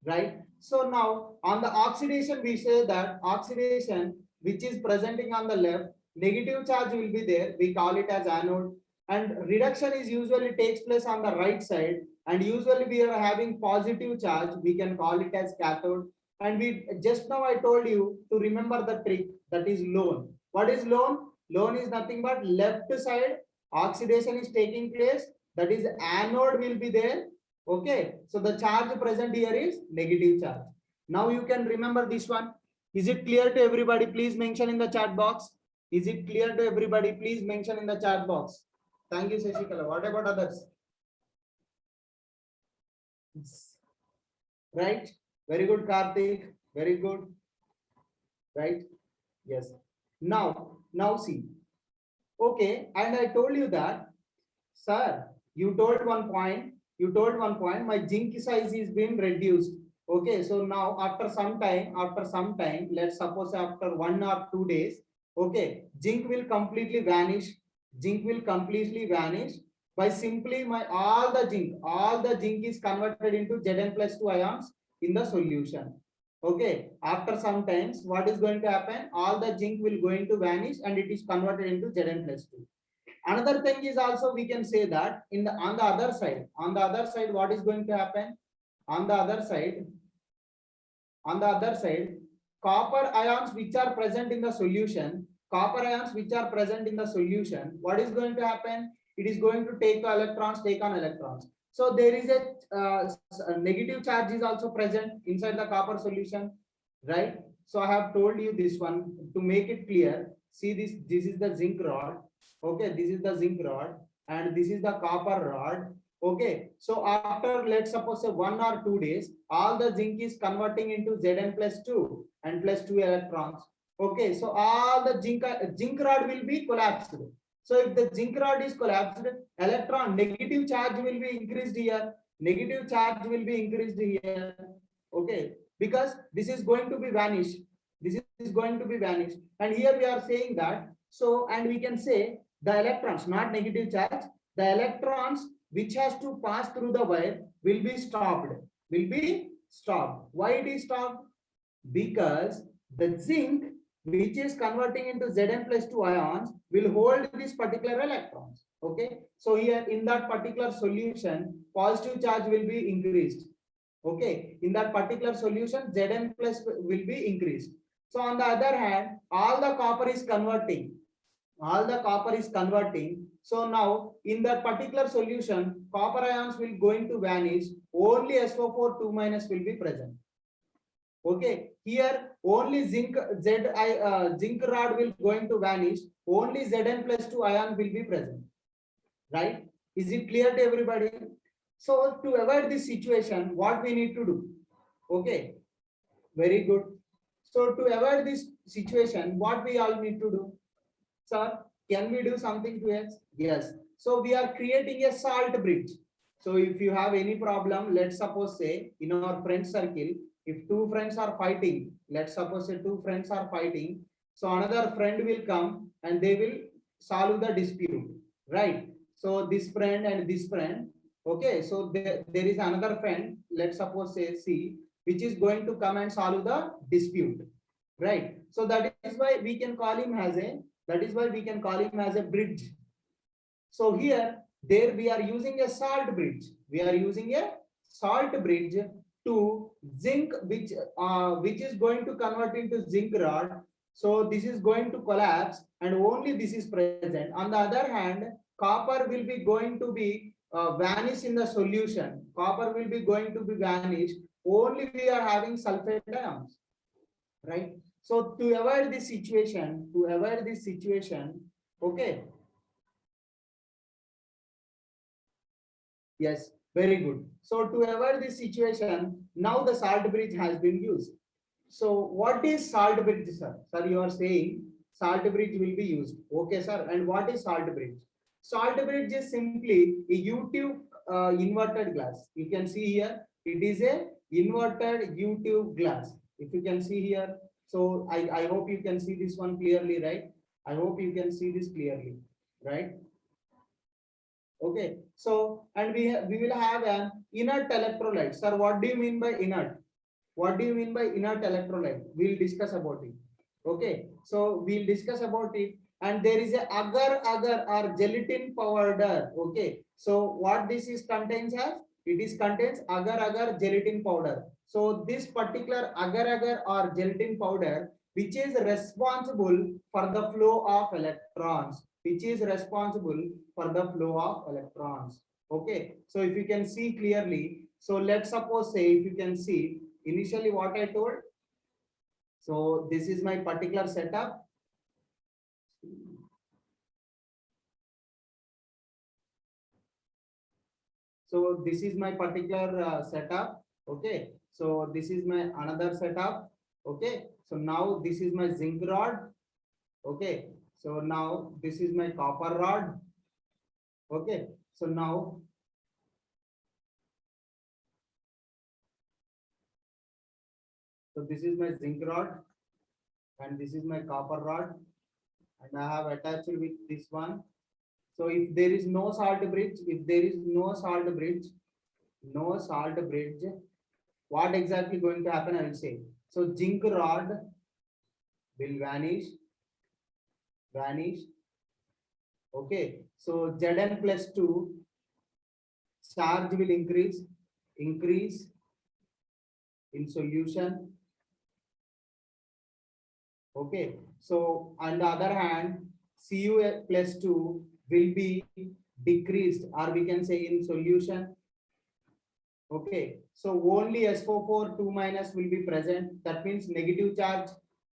right? So now on the oxidation, we say that oxidation which is presenting on the left, negative charge will be there, we call it as anode, and reduction is usually takes place on the right side, and usually we are having positive charge, we can call it as cathode. And we just now I told you to remember the trick, that is lone. What is lone? Lone is nothing but left side oxidation is taking place, that is anode will be there. Okay, so the charge present here is negative charge. Now you can remember this one. Is it clear to everybody? Please mention in the chat box. Is it clear to everybody? Please mention in the chat box. Thank you, Shashikala. What about others? Right? Very good, Karthik. Very good. Right? Yes. Now see. Okay, and I told you that, sir, you told one point, my zinc size is being reduced. Okay, so now after some time, let's suppose after 1 or 2 days, okay, zinc will completely vanish. By simply all the zinc is converted into Zn+2 ions in the solution. Okay, after some times, what is going to happen? All the zinc will going to vanish and it is converted into Zn+2. Another thing is also we can say that on the other side, what is going to happen? On the other side, copper ions which are present in the solution, what is going to happen? It is going to take on electrons. So there is a negative charge is also present inside the copper solution, right? So I have told you this one to make it clear. See this is the zinc rod. Okay, this is the zinc rod and this is the copper rod. Okay, so after let's suppose 1 or 2 days, all the zinc is converting into Zn+2 and +2 electrons. Okay, so all the zinc rod will be collapsed. So if the zinc rod is collapsed, negative charge will be increased here. Okay, because this is going to be vanished. And here we are saying that, so, and we can say the electrons, not negative charge, the electrons which has to pass through the wire will be stopped. Why it is stopped? Because the zinc which is converting into Zn+2 ions will hold these particular electrons. Okay, so here in that particular solution, positive charge will be increased. Okay, in that particular solution, Zn+ will be increased. So on the other hand, all the copper is converting. So now in that particular solution, copper ions will going to vanish. Only SO4 2- will be present. Okay, here only zinc rod will going to vanish. Only Zn+2 ion will be present. Right? Is it clear to everybody? So to avoid this situation, what we need to do? Okay, very good. So to avoid this situation, what we all need to do? Sir, can we do something to it? Yes. So we are creating a salt bridge. So if you have any problem, let's suppose say in our friend circle, if two friends are fighting, let's suppose say two friends are fighting. So another friend will come and they will solve the dispute, right? So this friend and this friend, okay. So there is another friend, let's suppose say C, which is going to come and solve the dispute, right? So that is why we can call him as a bridge. So here, there we are using a salt bridge. To zinc, which is going to convert into zinc rod. So this is going to collapse, and only this is present. On the other hand, copper will be going to be vanish in the solution. Only we are having sulfate ions, right? So to avoid this situation, okay. Yes, very good. So to avoid this situation, now the salt bridge has been used. So what is salt bridge, sir? Sir, you are saying salt bridge will be used. Okay, sir. And what is salt bridge? Salt bridge is simply a U-tube inverted glass. You can see here, it is a inverted U-tube glass. If you can see here, so I hope you can see this one clearly, right? I hope you can see this clearly, right? Okay, so and we will have an inert electrolyte. Sir, what do you mean by inert? What do you mean by inert electrolyte? We'll discuss about it. Okay, so we'll discuss about it. And there is a agar or gelatin powder. Okay, so what this is contains as? It is contains agar gelatin powder. So this particular agar or gelatin powder, which is responsible for the flow of electrons, which is responsible for the flow of electrons. Okay, so if you can see clearly, so let's suppose say if you can see initially what I told. So this is my particular setup. So this is my particular setup. Okay, so this is my another setup. Okay, so now this is my zinc rod. Okay, so now this is my copper rod. Okay, so now this is my zinc rod and this is my copper rod, and I have attached with this one. So if there is no salt bridge, what exactly going to happen? I will say. So zinc rod will vanish. Okay. So Zn plus 2 charge will increase in solution. Okay. So on the other hand, Cu plus 2 will be decreased, or we can say in solution. Okay, so only SO4 2 minus will be present. That means negative charge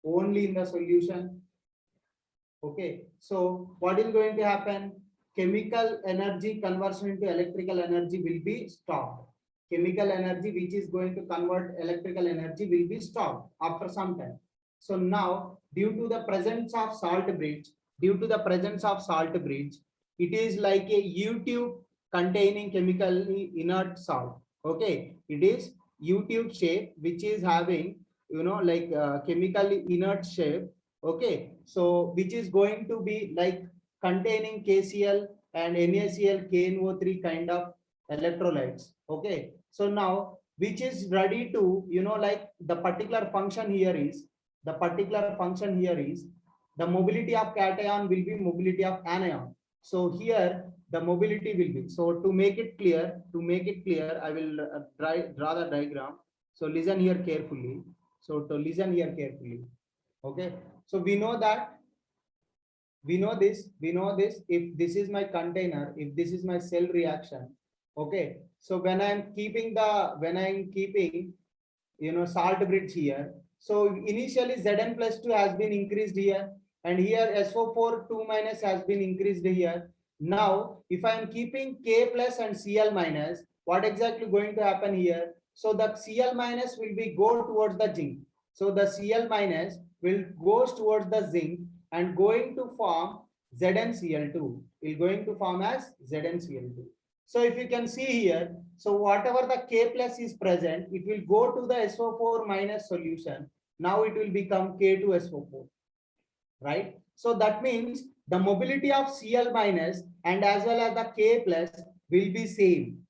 only in the solution. Okay, so what is going to happen? Chemical energy conversion into electrical energy will be stopped. Chemical energy which is going to convert electrical energy will be stopped after some time. So now, due to the presence of salt bridge, it is like a U-tube containing chemically inert salt. Okay, it is U-tube shape which is having, like chemically inert shape. Okay, so which is going to be like containing KCl and NaCl, KNO3 kind of electrolytes. Okay, so now which is ready to, like the particular function here is the mobility of cation will be mobility of anion. So here the mobility will be, so to make it clear, I will draw the diagram. So listen here carefully. Okay, so we know this, if this is my container, if this is my cell reaction. Okay, so when I'm keeping salt bridge here, so initially Zn plus 2 has been increased here, and here SO4 2 minus has been increased here. Now if I am keeping K plus and Cl minus, what exactly going to happen here? So the Cl minus will be go towards the zinc. So the Cl minus will goes towards the zinc and going to form ZnCl2. Will going to form as ZnCl2. So if you can see here, so whatever the K plus is present, it will go to the SO4 minus solution. Now it will become K2SO4, right? So that means the mobility of Cl minus and as well as the K plus will be same.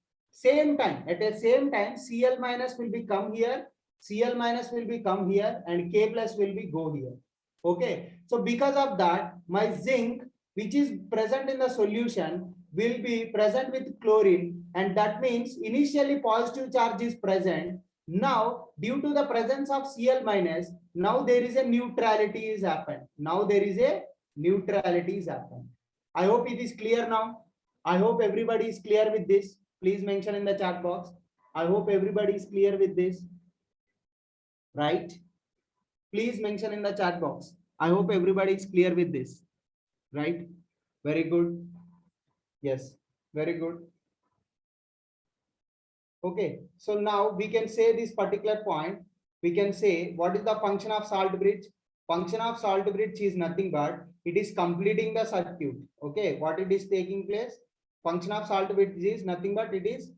At the same time, Cl minus will be come here, and K plus will be go here. Okay, so because of that, my zinc, which is present in the solution, will be present with chlorine, and that means initially positive charge is present. Now due to the presence of Cl minus, now there is a neutrality is happened. I hope it is clear now. I hope everybody is clear with this. Please mention in the chat box. I hope everybody is clear with this, right? Please mention in the chat box. I hope everybody is clear with this, right? Very good. Yes, very good. Okay, so now we can say this particular point. We can say what is the function of salt bridge? Function of salt bridge is nothing but it is completing the circuit. Okay, what it is taking place? Function of salt bridge is nothing but it is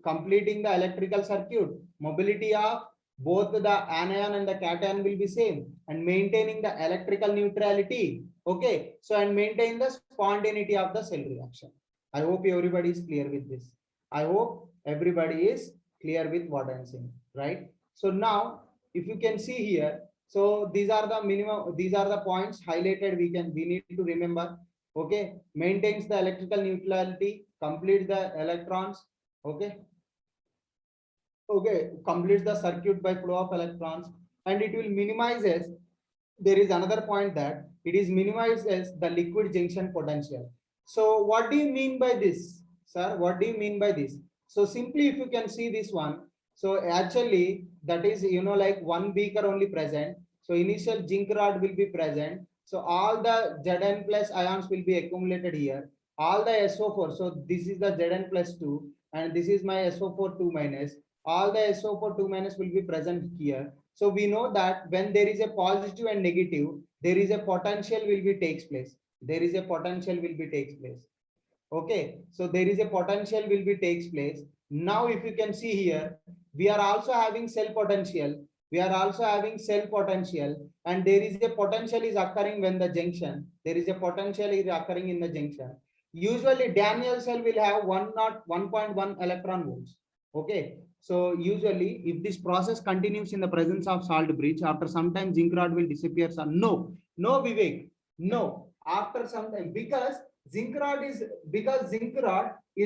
completing the electrical circuit. Mobility of both the anion and the cation will be same, and maintaining the electrical neutrality. Okay, so and maintain the spontaneity of the cell reaction. I hope everybody is clear with this. I hope everybody is clear with what I'm saying, right? So now, if you can see here, so these are the minimum, these are the points highlighted. We need to remember. Okay, maintains the electrical neutrality, completes the electrons. Okay, okay, completes the circuit by flow of electrons, and it will minimizes. There is another point that it is minimizes the liquid junction potential. So what do you mean by this, sir? What do you mean by this? So simply, if you can see this one, so actually that is, like one beaker only present. So initial zinc rod will be present. So all the Zn plus ions will be accumulated here. All the SO4. So this is the Zn plus 2, and this is my SO4 2 minus. All the SO4 2 minus will be present here. So we know that when there is a positive and negative, there is a potential will be takes place. There is a potential will be takes place. Okay, so there is a potential will be takes place. Now, if you can see here, we are also having cell potential. We are also having cell potential, and there is a potential is occurring when the junction. There is a potential is occurring in the junction. Usually, Daniel cell will have 1.1 electron volts. Okay, so usually, if this process continues in the presence of salt bridge, after some time zinc rod will disappear. So no, no, Vivek, no. After some time, because zinc rod is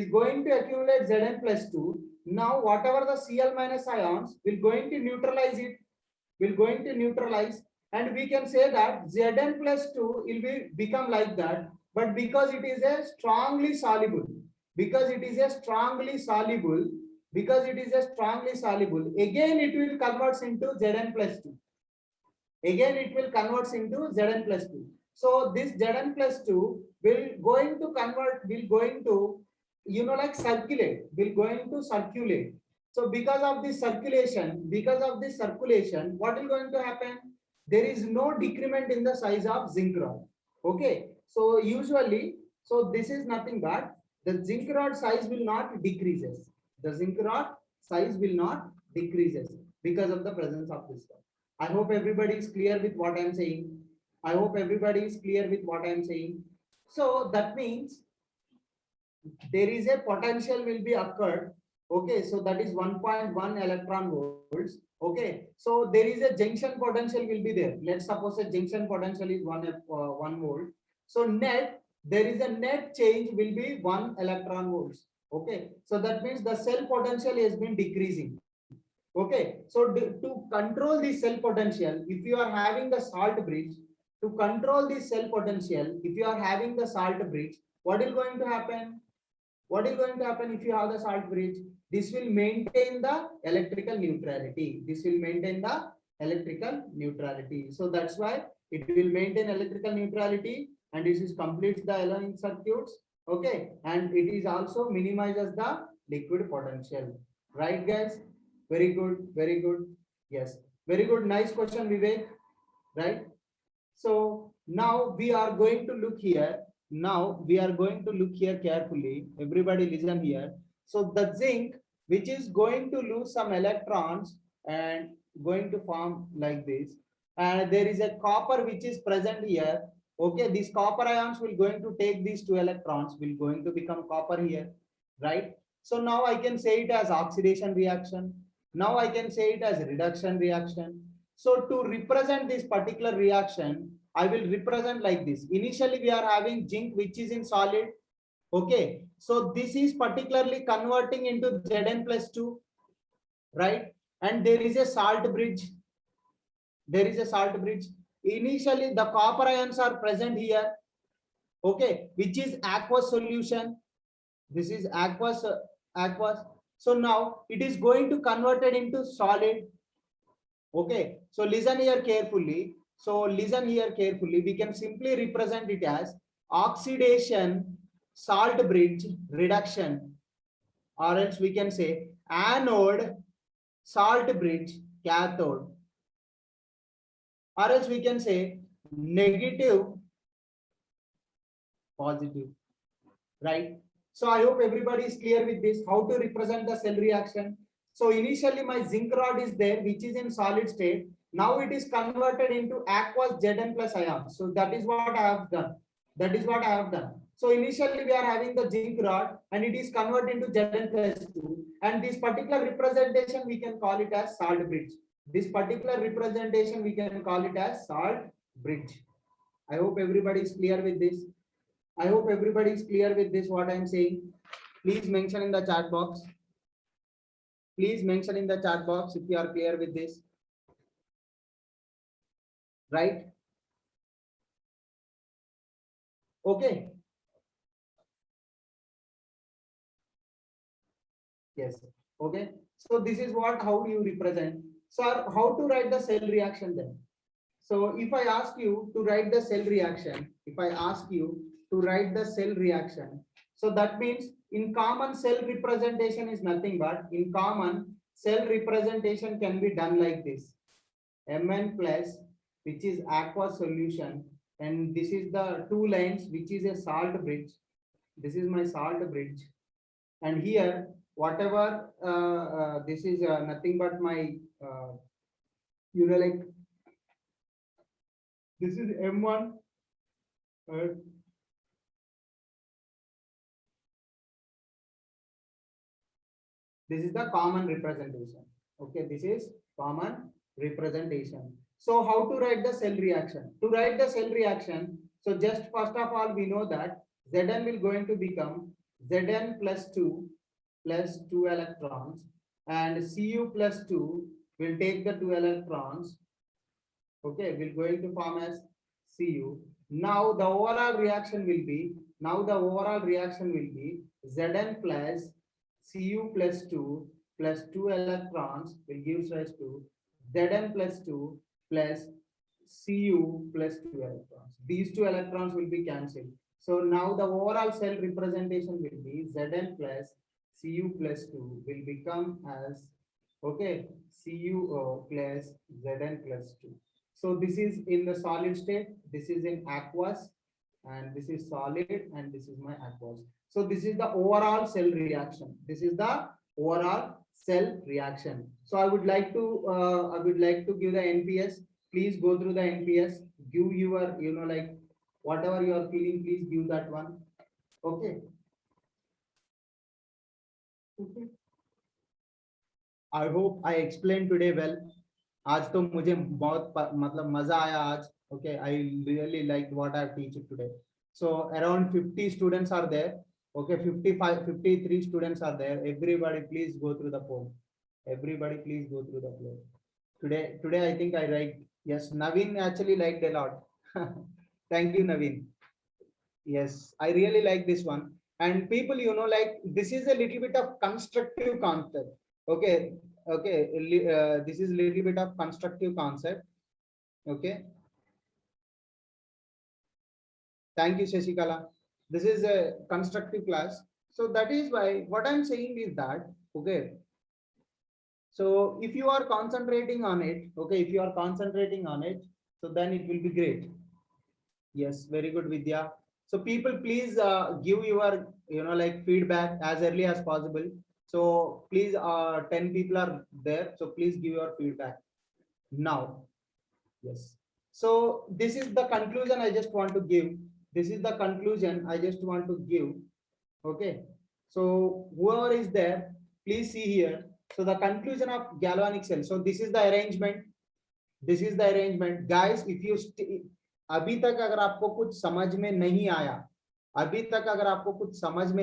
going to accumulate Zn plus 2. Now, whatever the Cl minus ions will going to neutralize it, will going to neutralize, and we can say that Zn plus 2 will be become like that. But because it is a strongly soluble, because it is a strongly soluble, because it is a strongly soluble, again it will converts into Zn plus 2. Again it will converts into Zn plus 2. So this Zn plus 2 will going to convert, will going to, like circulate, will going to circulate. So because of this circulation, what is going to happen? There is no decrement in the size of zinc rod. Okay, so usually, so this is nothing but the zinc rod size will not decreases. The zinc rod size will not decreases because of the presence of this one. I hope everybody is clear with what I'm saying. I hope everybody is clear with what I'm saying. So that means there is a potential will be occurred. Okay, so that is 1.1 electron volts. Okay, so there is a junction potential will be there. Let's suppose a junction potential is 1 volt. So net, there is a net change will be 1 electron volts. Okay, so that means the cell potential has been decreasing. Okay, so to control the cell potential, if you are having the salt bridge, to control the cell potential, if you are having the salt bridge, what is going to happen? What is going to happen if you have the salt bridge? This will maintain the electrical neutrality. This will maintain the electrical neutrality. So that's why it will maintain electrical neutrality, and this is completes the aligned circuits. Okay, and it is also minimizes the liquid potential. Right, guys? Very good, very good. Yes, very good. Nice question, Vivek. Right? So now we are going to look here. Now we are going to look here carefully. Everybody listen here. So the zinc, which is going to lose some electrons and going to form like this. And there is a copper which is present here. Okay, these copper ions will going to take these 2 electrons, will going to become copper here, right? So now I can say it as oxidation reaction. Now I can say it as reduction reaction. So to represent this particular reaction, I will represent like this. Initially, we are having zinc, which is in solid. Okay. So this is particularly converting into Zn plus 2, right? And there is a salt bridge. There is a salt bridge. Initially, the copper ions are present here. Okay. Which is aqueous solution. This is aqueous. So now it is going to convert it into solid. Okay, so listen here carefully. So listen here carefully. We can simply represent it as oxidation, salt bridge, reduction, or else we can say anode, salt bridge, cathode. or else we can say negative, positive, right? So I hope everybody is clear with this, how to represent the cell reaction. So initially my zinc rod is there, which is in solid state. Now it is converted into aqueous Zn plus ion. So that is what I have done. That is what I have done. So initially we are having the zinc rod and it is converted into Zn plus 2. And this particular representation we can call it as salt bridge. This particular representation we can call it as salt bridge. I hope everybody is clear with this. I hope everybody is clear with this, what I'm saying. Please mention in the chat box. Please mention in the chat box if you are clear with this. Right? Okay. Yes. Okay. So this is what, how you represent. So how to write the cell reaction then? So if I ask you to write the cell reaction, if I ask you to write the cell reaction, so that means in common cell representation is nothing but, in common cell representation can be done like this. Mn plus, which is aqueous solution, and this is the two lines, which is a salt bridge. This is my salt bridge, and here whatever this is nothing but my like this is M1. This is the common representation. Okay, this is common representation. So how to write the cell reaction? To write the cell reaction, so just first of all, we know that Zn will going to become Zn plus 2 electrons, and Cu plus 2 will take the 2 electrons. Okay, will going to form as Cu. Now the overall reaction will be, Zn plus Cu plus 2 electrons will give rise to Zn plus 2 plus Cu plus 2 electrons. These 2 electrons will be cancelled. So now the overall cell representation will be Zn plus Cu plus 2 will become as, okay, CuO plus Zn plus 2. So this is in the solid state, this is in aqueous, and this is solid, and this is my aqueous. So this is the overall cell reaction. This is the overall cell reaction. So I would like to give the NPS. Please go through the NPS. Give your, like whatever you are feeling, please give that one. Okay. Okay. I hope I explained today well. आज तो मुझे बहुत मतलब मजा आया आज. Okay, I really liked what I teach today. So around 50 students are there. Okay, 53 students are there. Everybody please go through the form. Everybody please go through the form. Today I think I liked. Yes, Naveen actually liked a lot. Thank you, Naveen. Yes, I really like this one. And people, like this is a little bit of constructive concept. Okay, this is a little bit of constructive concept. Okay. Thank you, Shashikala. This is a constructive class. So that is why what I'm saying is that, okay. So if you are concentrating on it, okay, so then it will be great. Yes, very good, Vidya. So people, please give your, like feedback as early as possible. So please, 10 people are there. So please give your feedback now. Yes. So this is the conclusion I just want to give. Okay. So whoever is there, please see here. So the conclusion of galvanic cell. So this is the arrangement. Guys, if you अभी तक अगर आपको कुछ समझ में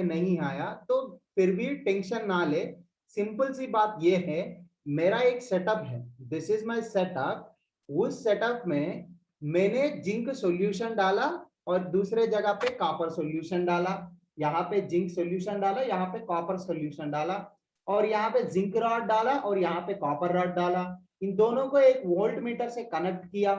नहीं आया, तो फिर भी टेंशन ना ले. सिंपल सी बात ये है, मेरा एक सेटअप है. This is my setup. उस सेटअप में मैंने जिंक सॉल्यूशन डाला और दूसरे जगह पे कॉपर सॉल्यूशन डाला. यहाँ पे जिंक सॉल्यूशन डाला, यहाँ पे कॉपर सॉल्यूशन डाला, और यहाँ पे जिंक रॉड डाला और यहाँ पे कॉपर रॉड डाला. इन दोनों को एक वोल्ट मीटर से कनेक्ट किया.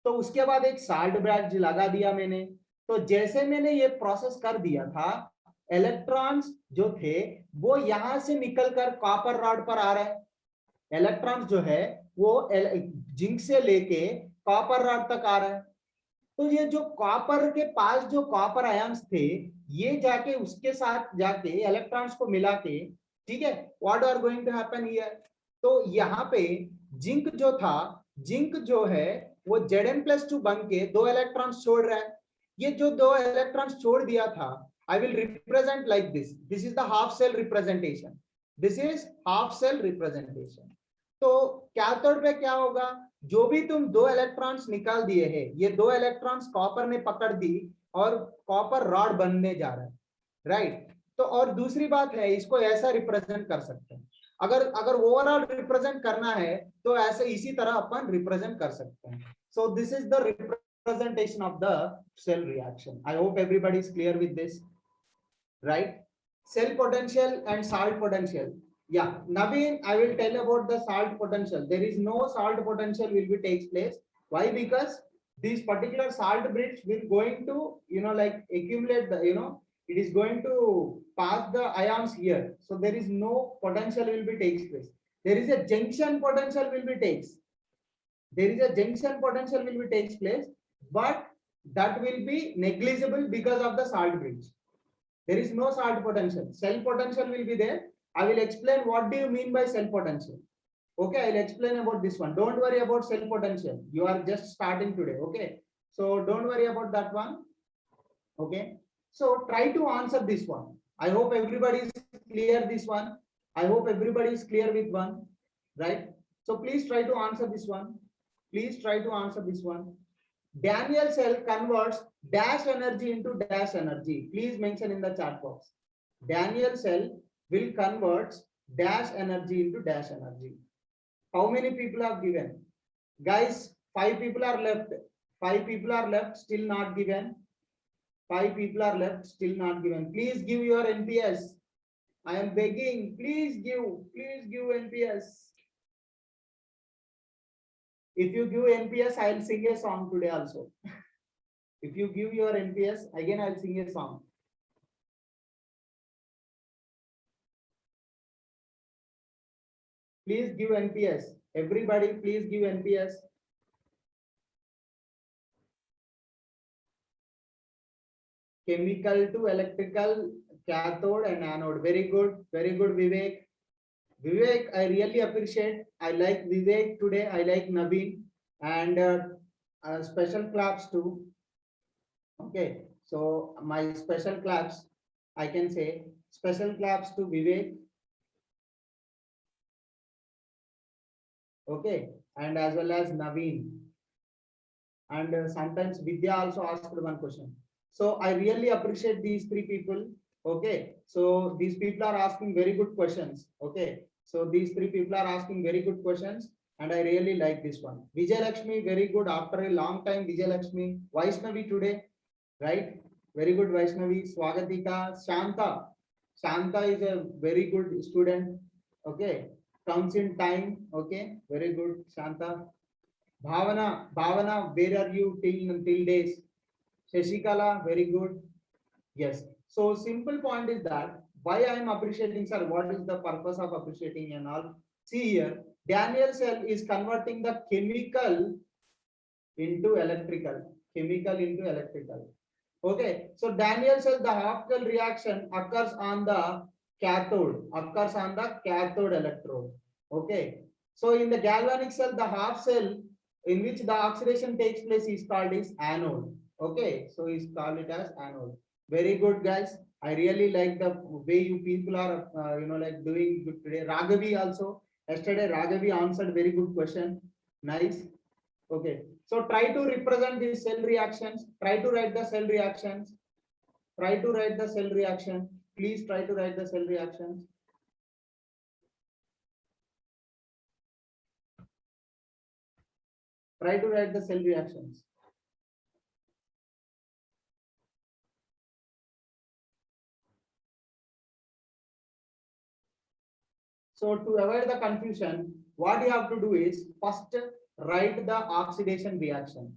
तो उसके बाद एक साल्ट ब्रिज लगा दिया मैंने. तो जैसे मैंने ये प्रोसेस कर दिया था, इलेक्ट्रॉन्स जो थे वो यहां से निकलकर कॉपर रॉड पर आ रहे. इलेक्ट्रॉन्स जो है वो जिंक से लेके कॉपर रॉड तक आ रहा है। तो ये जो कॉपर के पास जो कॉपर आयन्स थे, ये जाके उसके साथ जाके इलेक्ट्रॉन्स को मिला के, ठीक है, what are going to happen here. तो यहाँ पे जिंक जो था, जिंक जो है वो Zn+2 बन के 2 इलेक्ट्रॉन्स छोड़ रहा है। ये जो 2 इलेक्ट्रॉन्स छोड़ दिया था, I will represent like this, this is the half cell representation, this is half cell representation. तो कैथोड पे क्या होगा, जो भी तुम 2 इलेक्ट्रॉन्स निकाल दिए हैं, ये 2 इलेक्ट्रॉन्स कॉपर ने पकड़ दी और कॉपर रॉड बनने जा रहा है, राइट। तो और दूसरी बात है, इसको ऐसा रिप्रेजेंट कर सकते हैं, अगर अगर ओवरऑल रिप्रेजेंट करना है तो ऐसे इसी तरह अपन रिप्रेजेंट कर सकते हैं। So this is the representation of the cell reaction. I hope everybody is clear with this, right. Cell potential and salt potential. Yeah, Naveen, I will tell about the salt potential. There is no salt potential will be takes place. Why? Because these particular salt bridge will going to, like accumulate the, it is going to pass the ions here. So there is no potential will be takes place. There is a junction potential will be takes. There is a junction potential will be takes place, but that will be negligible because of the salt bridge. There is no salt potential. Cell potential will be there. I will explain what do you mean by cell potential. Okay, I'll explain about this one. Don't worry about cell potential. You are just starting today. Okay, so don't worry about that one. Okay, so try to answer this one. I hope everybody is clear this one. I hope everybody is clear with one, right? So please try to answer this one. Please try to answer this one. Daniel cell converts dash energy into dash energy. Please mention in the chat box. Daniel cell will convert dash energy into dash energy. How many people have given? Guys, 5 people are left. 5 people are left, still not given. 5 people are left, still not given. Please give your NPS. I am begging. Please give NPS. If you give NPS, I'll sing a song today also. If you give your NPS, again I'll sing a song. Please give NPS. Everybody, please give NPS. Chemical to electrical, cathode and anode. Very good, Vivek. Vivek, I really appreciate. I like Vivek today. I like Naveen, and special claps too. Okay, so my special claps, I can say special claps to Vivek. Okay, and as well as Naveen. And sometimes Vidya also asked one question. So I really appreciate these 3 people. Okay, so these people are asking very good questions. Okay, so these 3 people are asking very good questions, and I really like this one. Vijay Lakshmi, very good. After a long time, Vijay Lakshmi. Vaishnavi today, right? Very good, Vaishnavi. Swagatika, Shanta. Shanta is a very good student. Okay, comes in time. Okay, very good, Shanta. Bhavana, where are you till days? Shashikala, very good. Yes. So simple point is that why I am appreciating, sir. What is the purpose of appreciating and all? See here, Daniel cell is converting the chemical into electrical. Chemical into electrical. Okay. So Daniel cell, the half cell reaction occurs on the cathode. Occurs on the cathode electrode. Okay. So in the galvanic cell, the half cell in which the oxidation takes place is called is anode. Okay, so is called it as anode. Very good, guys. I really like the way you people are like doing good today. Raghavi also, yesterday Raghavi answered very good question. Nice. Okay, so try to represent these cell reactions. Try to write the cell reactions. Try to write the cell reaction. Please try to write the cell reactions. Try to write the cell reactions. So to avoid the confusion, what you have to do is first write the oxidation reaction.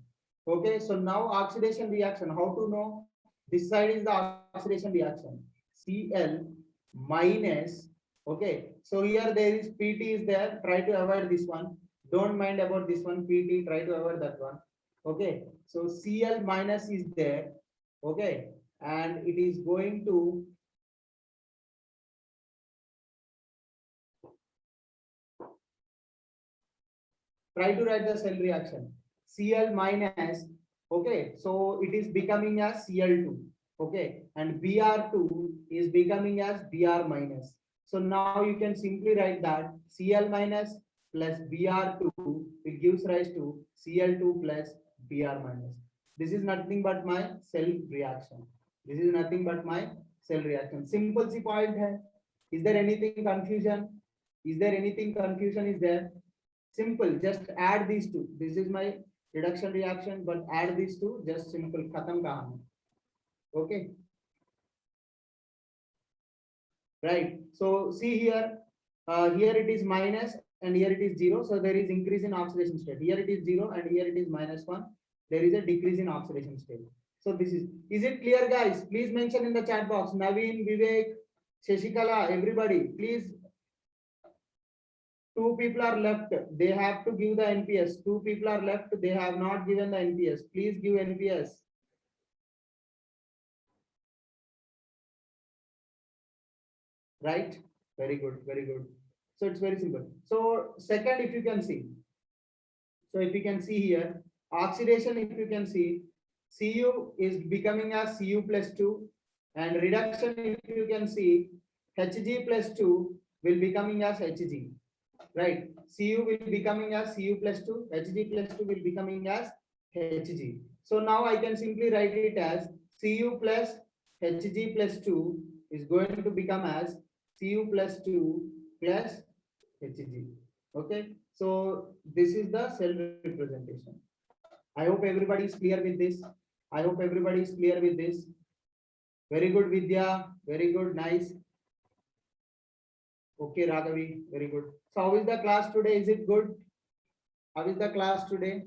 Okay, so now oxidation reaction, how to know? This side is the oxidation reaction. Cl minus, okay, so here there is Pt is there, try to avoid this one. Don't mind about this one, PT, try to avoid that one. Okay, so Cl minus is there. Okay, and it is going to try to write the cell reaction. Cl minus, okay, so it is becoming as Cl2, okay, and Br2 is becoming as Br minus. So now you can simply write that Cl minus plus Br2 it gives rise to Cl2 plus Br minus. This is nothing but my cell reaction. This is nothing but my cell reaction. Simple C point है. Is there anything confusion? Is there anything confusion is there? Simple, just add these two. This is my reduction reaction, but add these two, just simple, khatam kahani. Okay, right. So see here, here it is minus and here it is zero. So there is increase in oxidation state. Here it is zero and here it is -1. There is a decrease in oxidation state. So this is it clear, guys? Please mention in the chat box. Naveen, Vivek, Shashikala, everybody, please. Two people are left. They have to give the NPS. Two people are left. They have not given the NPS. Please give NPS. Right? Very good. Very good. So it's very simple. So second, if you can see. So if you can see here, oxidation, if you can see, Cu is becoming as Cu plus 2. And reduction, if you can see, Hg plus 2 will becoming as Hg. Right? Cu will becoming as Cu plus 2, Hg plus 2 will becoming as Hg. So now I can simply write it as Cu plus Hg plus 2 is going to become as Cu plus 2 plus Hg. Okay, so this is the cell representation. I hope everybody is clear with this. I hope everybody is clear with this. Very good, Vidya. Very good, nice. Okay, Raghavi, very good. So how is the class today? Is it good? How is the class today?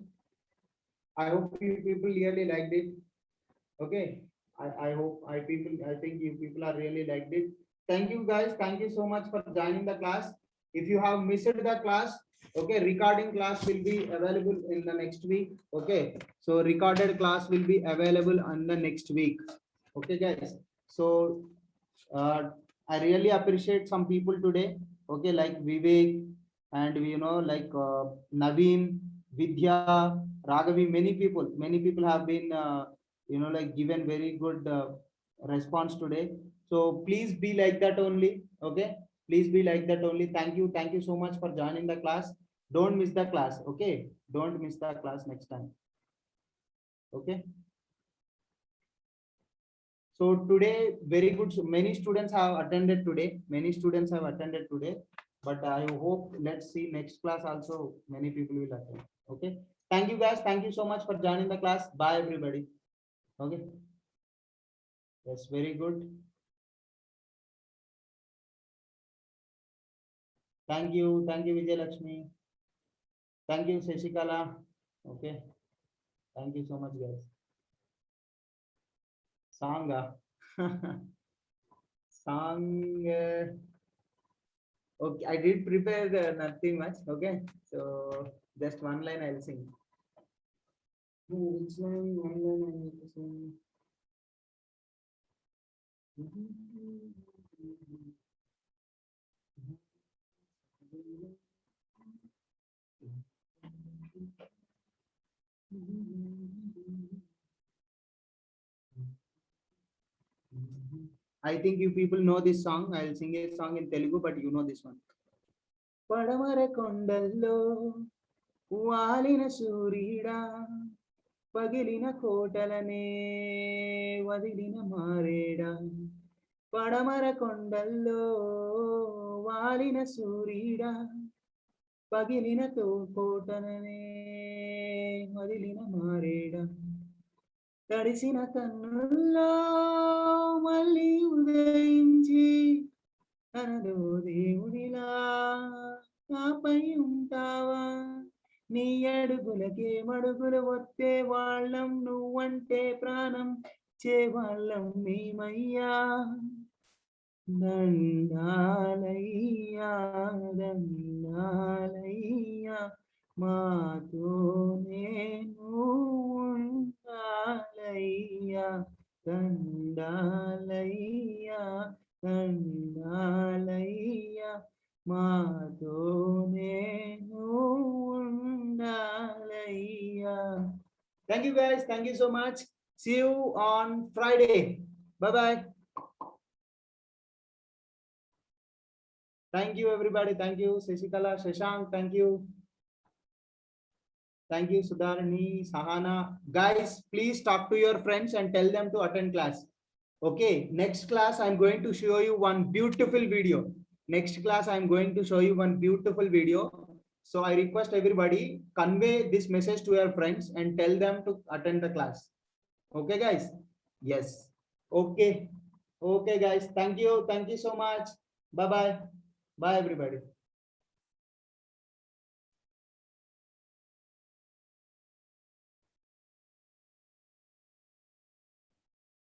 I hope you people really liked it. Okay. I hope I think you people are really liked it. Thank you guys. Thank you so much for joining the class. If you have missed the class, okay, recording class will be available in the next week. Okay. So recorded class will be available on the next week. Okay, guys. So I really appreciate some people today. Okay, like Vivek and like Naveen, Vidya, Raghavi. Many people have been like given very good response today. So please be like that only. Okay, please be like that only. Thank you so much for joining the class. Don't miss the class. Okay, don't miss the class next time. Okay. So today, very good. So many students have attended today. Many students have attended today. But I hope, let's see, next class also many people will attend. Okay. Thank you guys. Thank you so much for joining the class. Bye everybody. Okay. Yes, very good. Thank you. Thank you, Vijay Lakshmi. Thank you, Shashikala. Okay. Thank you so much, guys. Song. Song. Okay, I did prepare nothing much. Okay, so just one line I'll sing. Which line? One line I need to sing. I think you people know this song. I'll sing a song in Telugu, but you know this one. Padamara kondallo వాలిన సూర్యుడా పగిలిన కోటలనే వదిలిన మారేడా పడమర కొండల్లో వాలిన సూర్యుడా పగిలిన కోటలనే వదిలిన మారేడా తడిసిన కన్నుల్లో మళ్ళీ ఉదయించి తనదో దేవుడిలా నాపై ఉంటావా నీ అడుగులకే మడుగులు వస్తే వాళ్ళం నువ్వంటే ప్రాణం చేవాళ్ళం మేమయ్యా దండాలయ్యా దండాలయ్యా మాతోనే ఉండాలయ్యా దండాలయ్యా దండాలయ్యా మాతోనే ఉండాలయ్యా. Thank you guys. Thank you so much. See you on Friday. Bye bye. Thank you everybody. Thank you Shashikala, Shashank. Thank you. Thank you, Sudharani, Sahana. Guys, please talk to your friends and tell them to attend class. Okay, next class, I'm going to show you one beautiful video. Next class, I'm going to show you one beautiful video. So I request everybody, convey this message to your friends and tell them to attend the class. Okay, guys? Yes. Okay. Okay, guys. Thank you. Thank you so much. Bye-bye. Bye, everybody.